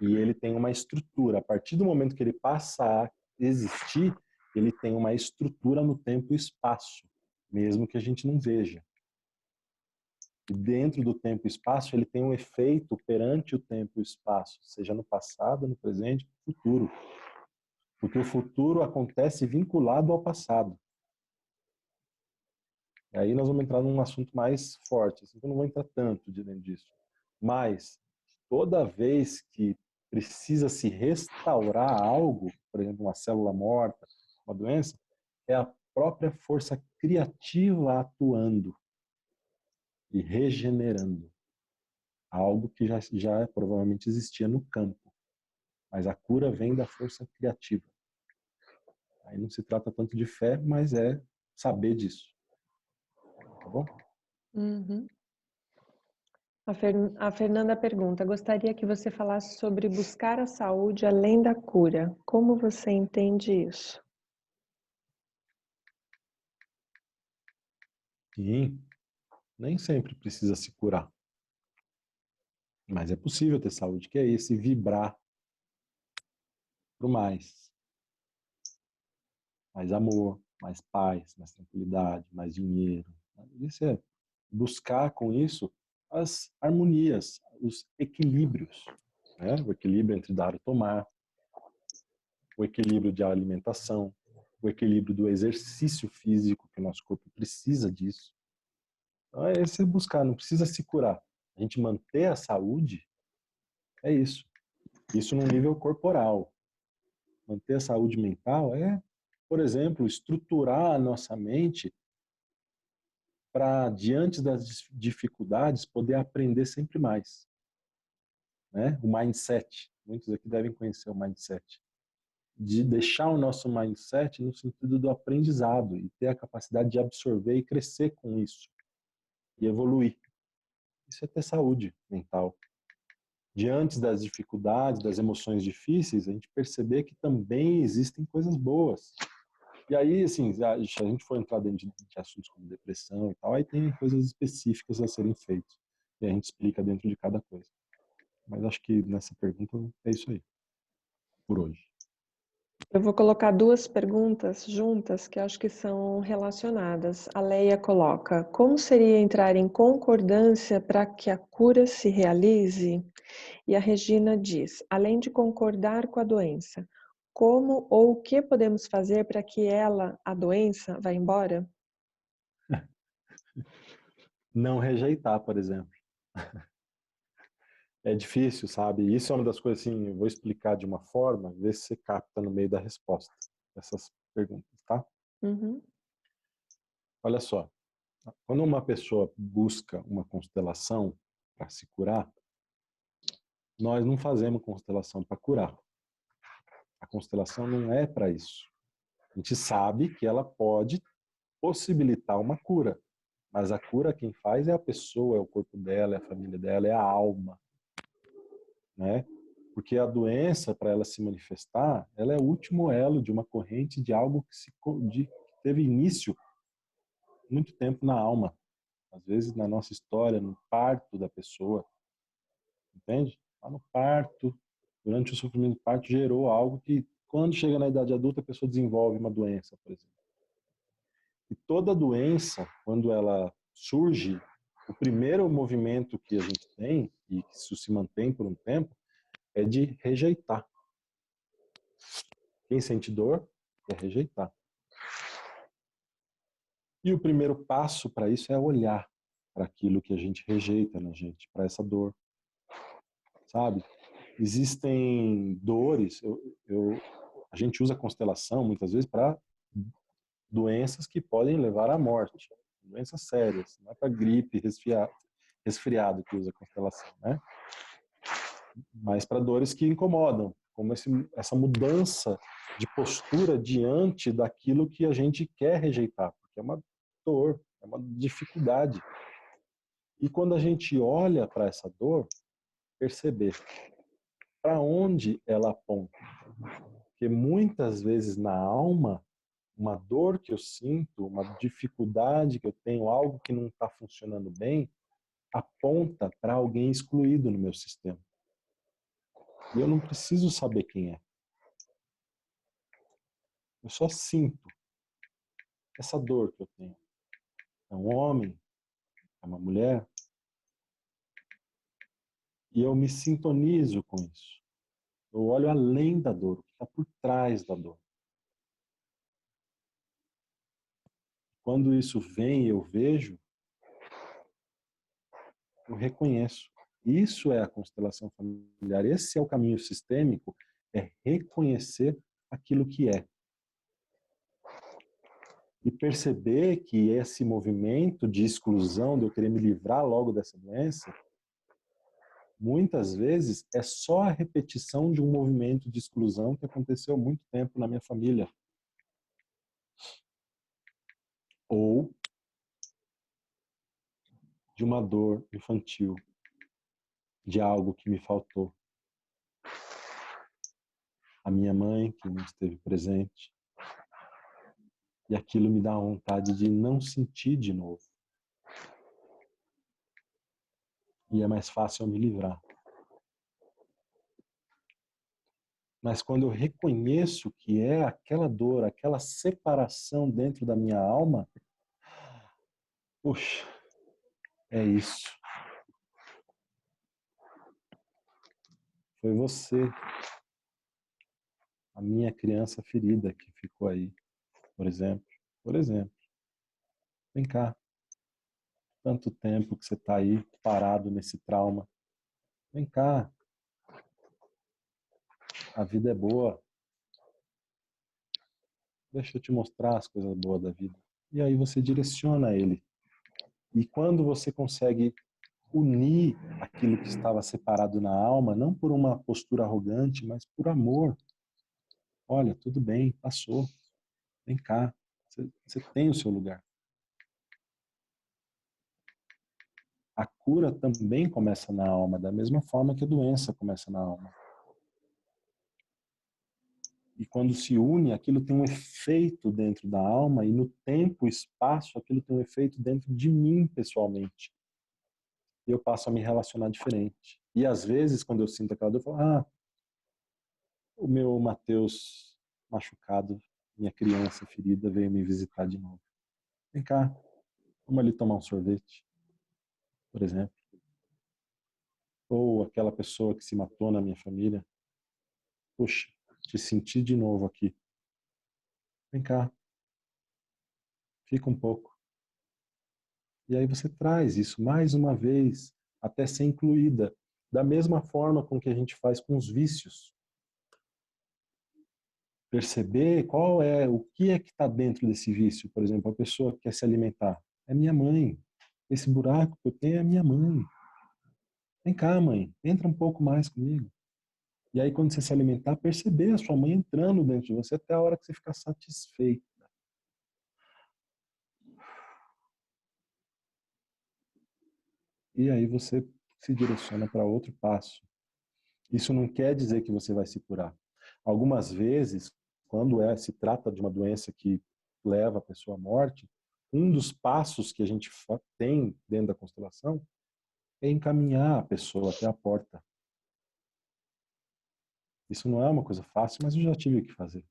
E ele tem uma estrutura. A partir do momento que ele passa a existir, ele tem uma estrutura no tempo e espaço, mesmo que a gente não veja. E dentro do tempo e espaço, ele tem um efeito perante o tempo e o espaço, seja no passado, no presente, no futuro. Porque o futuro acontece vinculado ao passado. E aí nós vamos entrar num assunto mais forte, assim, eu não vou entrar tanto dentro disso. Mas toda vez que precisa se restaurar algo, por exemplo, uma célula morta, uma doença, é a própria força criativa atuando e regenerando algo que já provavelmente existia no campo. Mas a cura vem da força criativa. Aí não se trata tanto de fé, mas é saber disso. Tá bom? Uhum. A Fernanda pergunta: gostaria que você falasse sobre buscar a saúde além da cura. Como você entende isso? Sim, nem sempre precisa se curar. Mas é possível ter saúde, que é esse vibrar para o mais. Mais amor, mais paz, mais tranquilidade, mais dinheiro. Isso é buscar com isso as harmonias, os equilíbrios. Né? O equilíbrio entre dar e tomar, o equilíbrio de alimentação, o equilíbrio do exercício físico, que o nosso corpo precisa disso. Então, esse é buscar, não precisa se curar. A gente manter a saúde é isso. Isso no nível corporal. Manter a saúde mental é, por exemplo, estruturar a nossa mente para, diante das dificuldades, poder aprender sempre mais. Né? O mindset. Muitos aqui devem conhecer o mindset. De deixar o nosso mindset no sentido do aprendizado e ter a capacidade de absorver e crescer com isso. E evoluir. Isso é ter saúde mental. Diante das dificuldades, das emoções difíceis, a gente perceber que também existem coisas boas. E aí, assim, se a gente for entrar dentro de assuntos como depressão e tal, aí tem coisas específicas a serem feitas. E a gente explica dentro de cada coisa. Mas acho que nessa pergunta é isso aí, por hoje. Eu vou colocar duas perguntas juntas que acho que são relacionadas. A Leia coloca: como seria entrar em concordância para que a cura se realize? E a Regina diz: além de concordar com a doença, como ou o que podemos fazer para que ela, a doença, vá embora? Não rejeitar, por exemplo. É difícil, sabe? Isso é uma das coisas assim, eu vou explicar de uma forma, ver se você capta no meio da resposta essas perguntas, tá? Uhum. Olha só, quando uma pessoa busca uma constelação para se curar, nós não fazemos constelação para curar. A constelação não é para isso. A gente sabe que ela pode possibilitar uma cura, mas a cura quem faz é a pessoa, é o corpo dela, é a família dela, é a alma, né? Porque a doença, para ela se manifestar, ela é o último elo de uma corrente de algo que teve início muito tempo na alma. Às vezes na nossa história, no parto da pessoa, entende? Lá no parto, durante o sofrimento do parto, gerou algo que, quando chega na idade adulta, a pessoa desenvolve uma doença, por exemplo. E toda doença, quando ela surge, o primeiro movimento que a gente tem, e que isso se mantém por um tempo, é de rejeitar. Quem sente dor é rejeitar. E o primeiro passo para isso é olhar para aquilo que a gente rejeita na gente, para essa dor. Sabe? Existem dores, a gente usa a constelação muitas vezes para doenças que podem levar à morte, doenças sérias, não é para gripe, resfriado que usa a constelação, né? Mas para dores que incomodam, como essa mudança de postura diante daquilo que a gente quer rejeitar, porque é uma dor, é uma dificuldade. E quando a gente olha para essa dor, perceber para onde ela aponta. Porque muitas vezes na alma, uma dor que eu sinto, uma dificuldade que eu tenho, algo que não está funcionando bem, aponta para alguém excluído no meu sistema. E eu não preciso saber quem é. Eu só sinto essa dor que eu tenho. É um homem, é uma mulher, e eu me sintonizo com isso. Eu olho além da dor, o que está por trás da dor. Quando isso vem e eu vejo, eu reconheço. Isso é a constelação familiar. Esse é o caminho sistêmico, é reconhecer aquilo que é. E perceber que esse movimento de exclusão, de eu querer me livrar logo dessa doença, muitas vezes é só a repetição de um movimento de exclusão que aconteceu há muito tempo na minha família. Ou de uma dor infantil, de algo que me faltou. A minha mãe, que não esteve presente. E aquilo me dá vontade de não sentir de novo. E é mais fácil eu me livrar. Mas quando eu reconheço que é aquela dor, aquela separação dentro da minha alma, puxa, é isso. Foi você, a minha criança ferida que ficou aí, por exemplo. Por exemplo, vem cá. Tanto tempo que você está aí parado nesse trauma. Vem cá. A vida é boa. Deixa eu te mostrar as coisas boas da vida. E aí você direciona ele. E quando você consegue unir aquilo que estava separado na alma, não por uma postura arrogante, mas por amor. Olha, tudo bem, passou. Vem cá. Você tem o seu lugar. A cura também começa na alma, da mesma forma que a doença começa na alma. E quando se une, aquilo tem um efeito dentro da alma, e no tempo e espaço, aquilo tem um efeito dentro de mim, pessoalmente. E eu passo a me relacionar diferente. E às vezes, quando eu sinto aquela dor, eu falo, o meu Mateus machucado, minha criança ferida, veio me visitar de novo. Vem cá, vamos ali tomar um sorvete, por exemplo. Ou aquela pessoa que se matou na minha família. Puxa, te senti de novo aqui. Vem cá, fica um pouco. E aí você traz isso mais uma vez, até ser incluída, da mesma forma com que a gente faz com os vícios. Perceber o que é que está dentro desse vício. Por exemplo, a pessoa que quer se alimentar. É minha mãe. Esse buraco que eu tenho é minha mãe. Vem cá, mãe, entra um pouco mais comigo. E aí, quando você se alimentar, perceber a sua mãe entrando dentro de você até a hora que você ficar satisfeito. E aí você se direciona para outro passo. Isso não quer dizer que você vai se curar. Algumas vezes, quando se trata de uma doença que leva a pessoa à morte, um dos passos que a gente tem dentro da constelação é encaminhar a pessoa até a porta. Isso não é uma coisa fácil, mas eu já tive que fazer.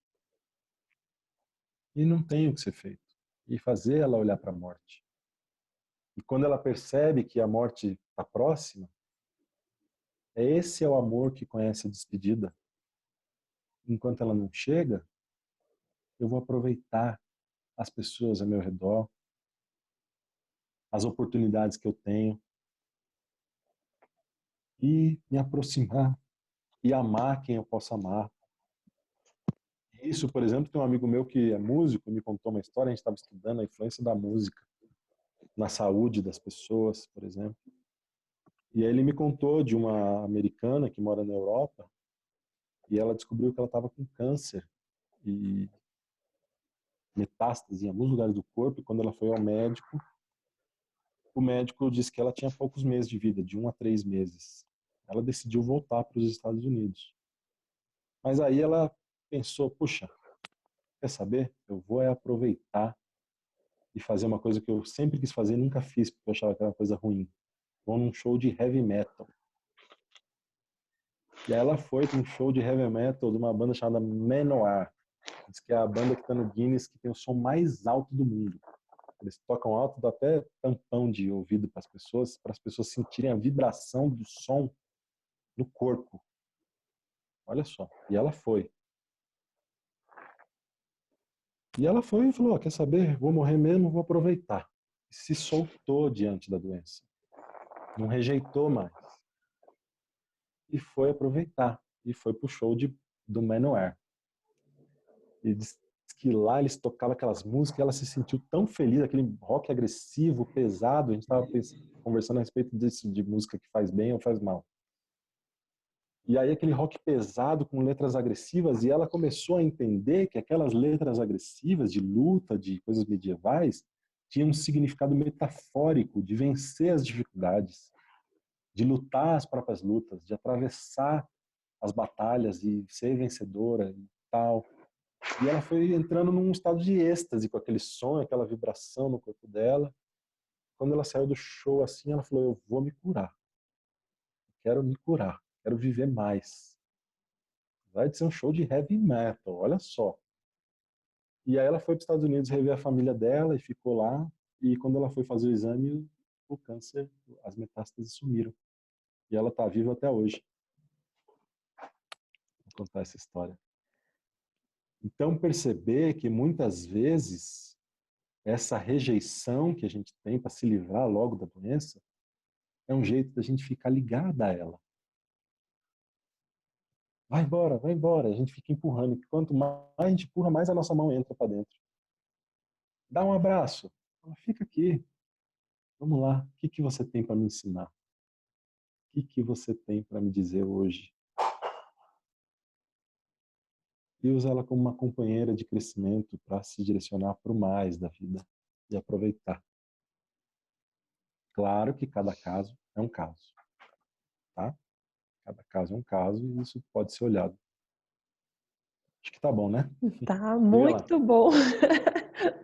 E não tem o que ser feito. E fazer ela olhar para a morte. E quando ela percebe que a morte está próxima, esse é o amor que conhece a despedida. Enquanto ela não chega, eu vou aproveitar as pessoas ao meu redor, as oportunidades que eu tenho, e me aproximar e amar quem eu posso amar. Isso, por exemplo, tem um amigo meu que é músico, me contou uma história, a gente estava estudando a influência da música na saúde das pessoas, por exemplo. E aí ele me contou de uma americana que mora na Europa, e ela descobriu que ela estava com câncer e metástase em alguns lugares do corpo, e quando ela foi ao médico, o médico disse que ela tinha poucos meses de vida, de 1 a 3 meses. Ela decidiu voltar para os Estados Unidos. Mas aí ela pensou, puxa, quer saber? Eu vou aproveitar e fazer uma coisa que eu sempre quis fazer e nunca fiz, porque eu achava que era uma coisa ruim. Vou num show de heavy metal. E aí ela foi para um show de heavy metal de uma banda chamada Manowar. Diz que é a banda que está no Guinness que tem o som mais alto do mundo. Eles tocam alto, dá até tampão de ouvido para as pessoas sentirem a vibração do som no corpo. Olha só. E ela foi. E ela foi e falou, quer saber? Vou morrer mesmo, vou aproveitar. E se soltou diante da doença. Não rejeitou mais. E foi aproveitar. E foi pro show do Manowar. E disse que lá eles tocavam aquelas músicas e ela se sentiu tão feliz, aquele rock agressivo, pesado. A gente estava conversando a respeito disso, de música que faz bem ou faz mal. E aí aquele rock pesado com letras agressivas, e ela começou a entender que aquelas letras agressivas de luta, de coisas medievais, tinham um significado metafórico de vencer as dificuldades, de lutar as próprias lutas, de atravessar as batalhas e ser vencedora e tal. E ela foi entrando num estado de êxtase com aquele som, aquela vibração no corpo dela. Quando ela saiu do show assim, ela falou, eu vou me curar. Quero me curar. Quero viver mais. Vai ser um show de heavy metal, olha só. E aí ela foi para os Estados Unidos rever a família dela e ficou lá. E quando ela foi fazer o exame, o câncer, as metástases sumiram. E ela está viva até hoje. Vou contar essa história. Então perceber que muitas vezes essa rejeição que a gente tem para se livrar logo da doença é um jeito da gente ficar ligada a ela. Vai embora. A gente fica empurrando. E quanto mais a gente empurra, mais a nossa mão entra para dentro. Dá um abraço. Fica aqui. Vamos lá. O que você tem para me ensinar? O que você tem para me dizer hoje? E usa ela como uma companheira de crescimento para se direcionar para o mais da vida e aproveitar. Claro que cada caso é um caso. Tá? Cada caso é um caso e isso pode ser olhado. Acho que tá bom, né? Tá muito bom.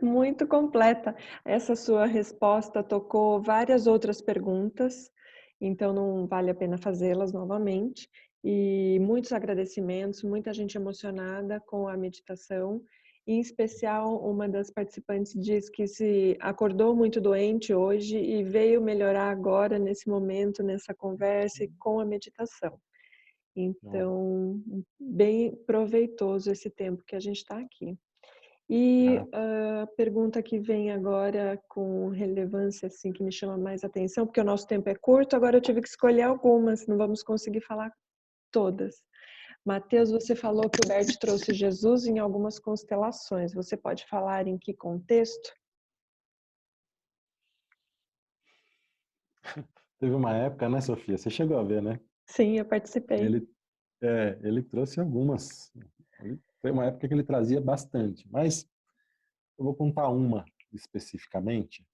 Muito completa. Essa sua resposta tocou várias outras perguntas então não vale a pena fazê-las novamente. E muitos agradecimentos, muita gente emocionada com a meditação. Em especial, uma das participantes diz que se acordou muito doente hoje e veio melhorar agora, nesse momento, nessa conversa, e com a meditação. Então, bem proveitoso esse tempo que a gente está aqui. E a pergunta que vem agora com relevância, assim, que me chama mais atenção, porque o nosso tempo é curto, agora eu tive que escolher algumas, não vamos conseguir falar todas. Mateus, você falou que o Bert trouxe Jesus em algumas constelações. Você pode falar em que contexto? Teve uma época, né, Sofia? Você chegou a ver, né? Sim, eu participei. Ele trouxe algumas. Foi uma época que ele trazia bastante, mas eu vou contar uma especificamente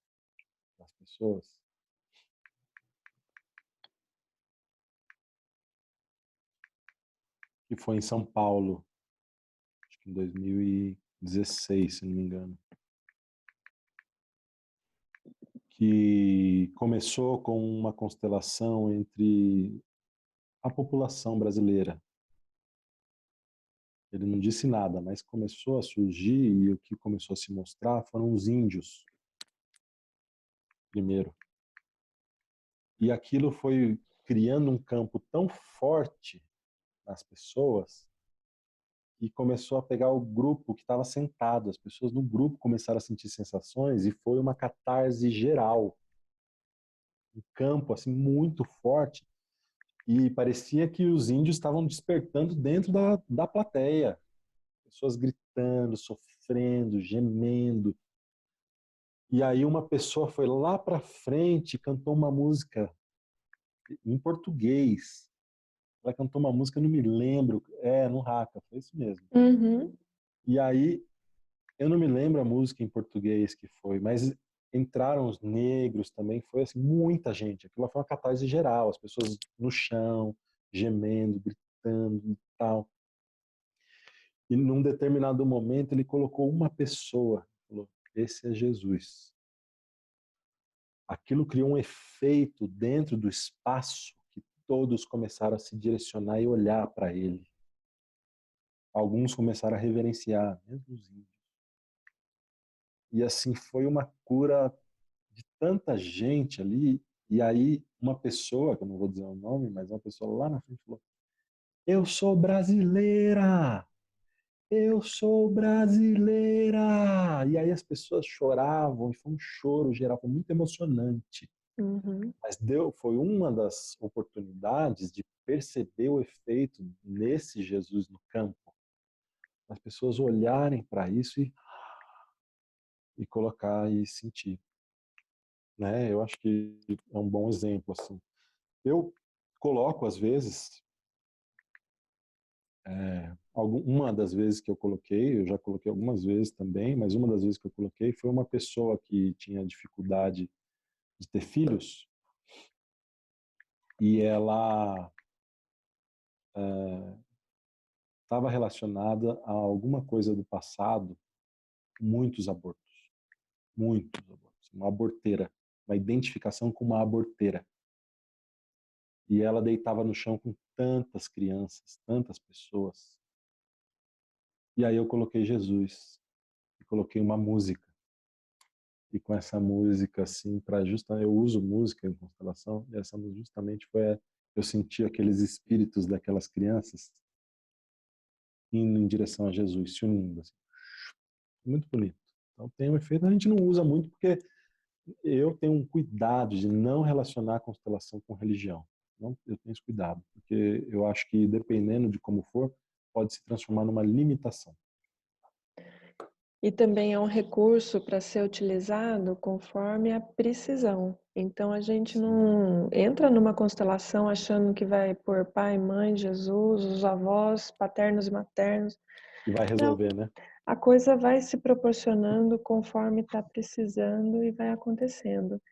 para as pessoas. Que foi em São Paulo, acho que em 2016, se não me engano. Que começou com uma constelação entre a população brasileira. Ele não disse nada, mas começou a surgir e o que começou a se mostrar foram os índios, primeiro. E aquilo foi criando um campo tão forte nas pessoas e começou a pegar o grupo que estava sentado. As pessoas no grupo começaram a sentir sensações e foi uma catarse geral. Um campo assim muito forte e parecia que os índios estavam despertando dentro da plateia. Pessoas gritando, sofrendo, gemendo. E aí uma pessoa foi lá para frente e cantou uma música em português. Ela cantou uma música, não me lembro, no Haka, foi isso mesmo. Uhum. E aí, eu não me lembro a música em português que foi, mas entraram os negros também, foi assim, muita gente. Aquilo foi uma catarse geral, as pessoas no chão, gemendo, gritando e tal. E num determinado momento ele colocou uma pessoa, falou, esse é Jesus. Aquilo criou um efeito dentro do espaço que todos começaram a se direcionar e olhar para ele. Alguns começaram a reverenciar, mesmo os índios. E assim foi uma cura de tanta gente ali. E aí uma pessoa, que eu não vou dizer o nome, mas uma pessoa lá na frente falou, eu sou brasileira! Eu sou brasileira! E aí as pessoas choravam, e foi um choro geral, foi muito emocionante. Uhum. Mas foi uma das oportunidades de perceber o efeito nesse Jesus no campo. As pessoas olharem para isso e colocar e sentir. Né? Eu acho que é um bom exemplo. Assim. Eu coloco, às vezes, uma das vezes que eu coloquei, eu já coloquei algumas vezes também, mas uma das vezes que eu coloquei foi uma pessoa que tinha dificuldade de ter filhos e ela estava relacionada a alguma coisa do passado, muitos abortos, uma aborteira, uma identificação com uma aborteira. E ela deitava no chão com tantas crianças, tantas pessoas. E aí eu coloquei Jesus, e coloquei uma música. E com essa música, assim, para justamente, eu uso música em constelação, e essa música justamente eu senti aqueles espíritos daquelas crianças indo em direção a Jesus, se unindo. Assim. Muito bonito. Então tem um efeito, a gente não usa muito porque eu tenho um cuidado de não relacionar a constelação com religião. Não, eu tenho esse cuidado, porque eu acho que dependendo de como for, pode se transformar numa limitação. E também é um recurso para ser utilizado conforme a precisão. Então a gente não entra numa constelação achando que vai pôr pai, mãe, Jesus, os avós, paternos e maternos. E vai resolver, né? A coisa vai se proporcionando conforme está precisando e vai acontecendo.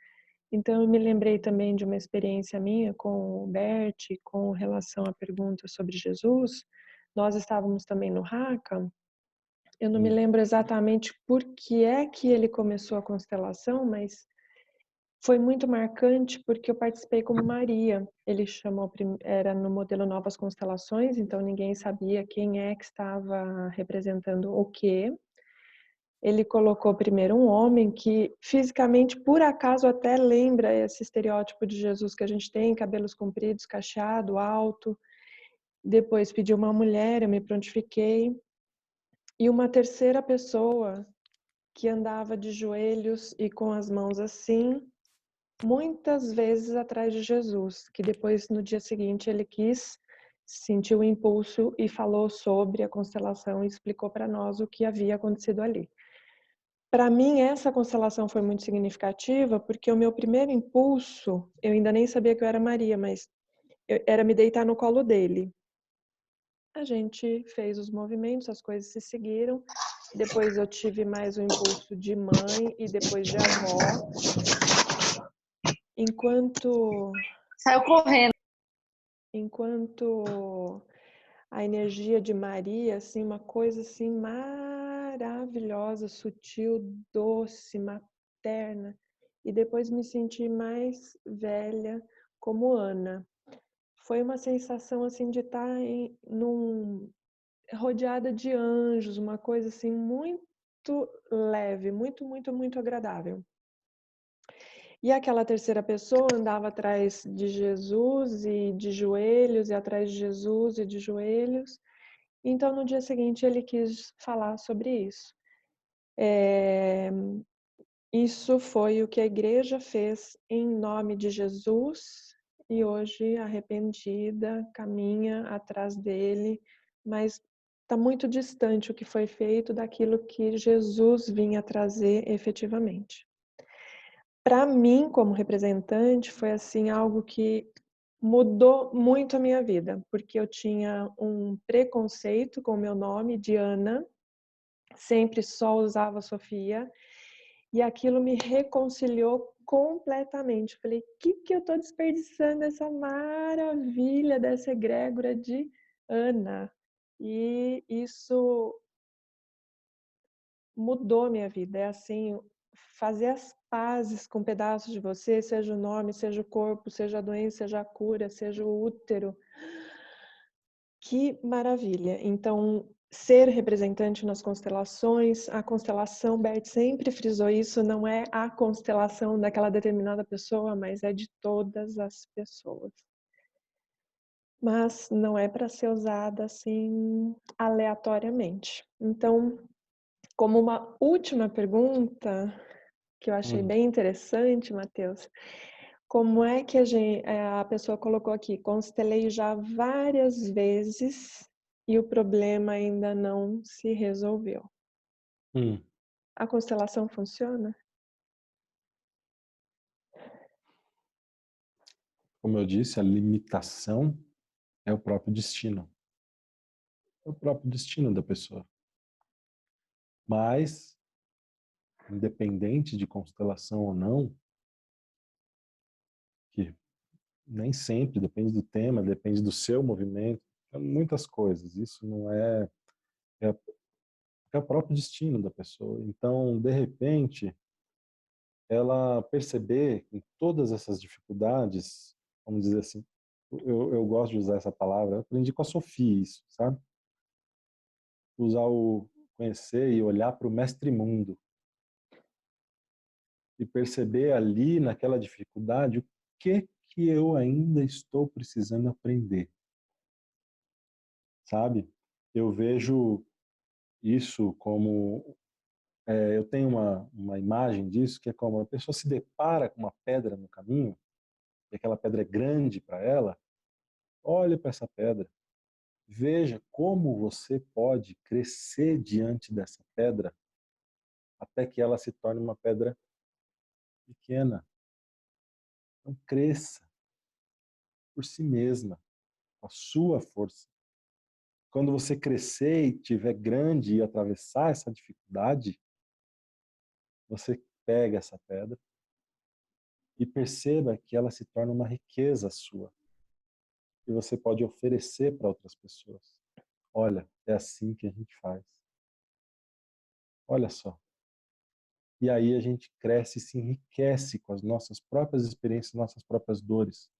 Então eu me lembrei também de uma experiência minha com o Bert, com relação à pergunta sobre Jesus. Nós estávamos também no Haka. Eu não me lembro exatamente por que é que ele começou a constelação, mas foi muito marcante porque eu participei como Maria. Ele chamou, era no modelo Novas Constelações, então ninguém sabia quem é que estava representando o quê. Ele colocou primeiro um homem que fisicamente, por acaso, até lembra esse estereótipo de Jesus que a gente tem, cabelos compridos, cacheado, alto. Depois pediu uma mulher, eu me prontifiquei. E uma terceira pessoa que andava de joelhos e com as mãos assim, muitas vezes atrás de Jesus, que depois, no dia seguinte, ele sentiu o impulso e falou sobre a constelação e explicou para nós o que havia acontecido ali. Para mim, essa constelação foi muito significativa, porque o meu primeiro impulso, eu ainda nem sabia que eu era Maria, mas era me deitar no colo dele. A gente fez os movimentos, as coisas se seguiram. Depois eu tive mais o impulso de mãe e depois de avó. Saiu correndo. Enquanto a energia de Maria, assim, uma coisa assim maravilhosa, sutil, doce, materna. E depois me senti mais velha como Ana. Foi uma sensação assim de estar rodeada de anjos, uma coisa assim muito leve, muito, muito, muito agradável. E aquela terceira pessoa andava atrás de Jesus e de joelhos, e atrás de Jesus e de joelhos. Então, no dia seguinte, ele quis falar sobre isso. Isso foi o que a igreja fez em nome de Jesus, e hoje, arrependida, caminha atrás dele, mas está muito distante o que foi feito daquilo que Jesus vinha trazer efetivamente. Para mim, como representante, foi assim algo que mudou muito a minha vida, porque eu tinha um preconceito com o meu nome, Diana, sempre só usava Sofia, e aquilo me reconciliou completamente. Falei, o que eu estou desperdiçando essa maravilha dessa egrégora de Ana? E isso mudou minha vida. É assim, fazer as pazes com pedaços de você, seja o nome, seja o corpo, seja a doença, seja a cura, seja o útero. Que maravilha! Então, ser representante nas constelações, a constelação, Bert sempre frisou isso, não é a constelação daquela determinada pessoa, mas é de todas as pessoas. Mas não é para ser usada assim aleatoriamente. Então, como uma última pergunta, que eu achei bem interessante, Matheus, como é que a pessoa colocou aqui, constelei já várias vezes e o problema ainda não se resolveu. A constelação funciona? Como eu disse, a limitação é o próprio destino. É o próprio destino da pessoa. Mas, independente de constelação ou não, que nem sempre, depende do tema, depende do seu movimento, muitas coisas. Isso não é o próprio destino da pessoa. Então, de repente, ela perceber em todas essas dificuldades, vamos dizer assim, eu gosto de usar essa palavra, eu aprendi com a Sofia isso, sabe? Conhecer e olhar para o mestre mundo e perceber ali naquela dificuldade o que eu ainda estou precisando aprender, sabe? Eu vejo isso como eu tenho uma imagem disso que é como a pessoa se depara com uma pedra no caminho e aquela pedra é grande para ela. Olhe para essa pedra, veja como você pode crescer diante dessa pedra até que ela se torne uma pedra pequena. Então cresça por si mesma, com a sua força. Quando você crescer e tiver grande e atravessar essa dificuldade, você pega essa pedra e perceba que ela se torna uma riqueza sua. E você pode oferecer para outras pessoas. Olha, é assim que a gente faz. Olha só. E aí a gente cresce e se enriquece com as nossas próprias experiências, nossas próprias dores.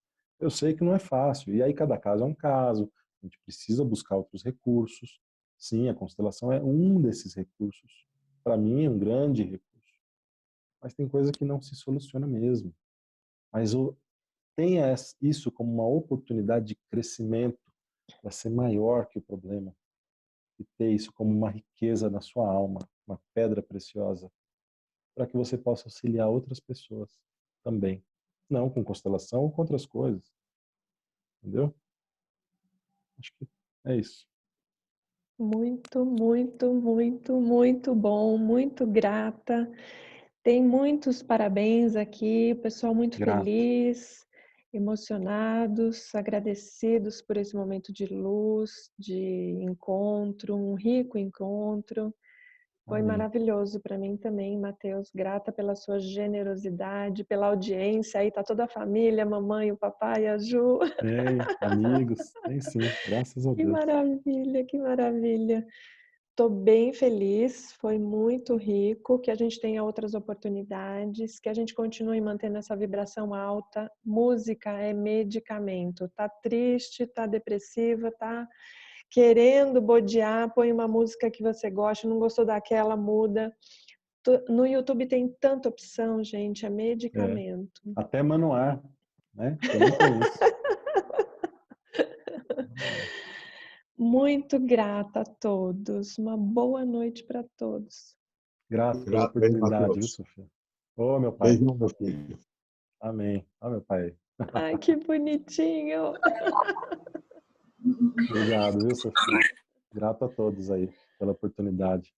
Eu sei que não é fácil, e aí cada caso é um caso, a gente precisa buscar outros recursos. Sim, a constelação é um desses recursos. Para mim é um grande recurso. Mas tem coisa que não se soluciona mesmo. Mas tenha isso como uma oportunidade de crescimento para ser maior que o problema. E ter isso como uma riqueza na sua alma, uma pedra preciosa, para que você possa auxiliar outras pessoas também. Não com constelação ou com outras coisas. Entendeu? Acho que é isso. Muito, muito, muito, muito bom, muito grata. Tem muitos parabéns aqui, pessoal muito Grato. feliz, emocionados, agradecidos por esse momento de luz, de encontro, um rico encontro. Foi Amém. maravilhoso para mim também, Matheus. Grata pela sua generosidade, pela audiência. Aí tá toda a família, a mamãe, o papai, a Ju. Tem amigos, tem sim, graças a Que Deus. maravilha, que maravilha. Estou bem feliz, foi muito rico, que a gente tenha outras oportunidades, que a gente continue mantendo essa vibração alta. Música é medicamento. Tá triste, tá depressiva, tá querendo bodear, põe uma música que você gosta, não gostou daquela, muda. No YouTube tem tanta opção, gente, é medicamento. Até Manoar, né? Também tem isso. Muito grata a todos. Uma boa noite para todos. Grato pela Obrigado, beijo, oportunidade, viu, Matheus. Sofia? Ô, meu pai. Beijo, meu filho. Amém. Ó, meu pai. Ai, que bonitinho. Obrigado, viu, Sofia? Grato a todos aí pela oportunidade.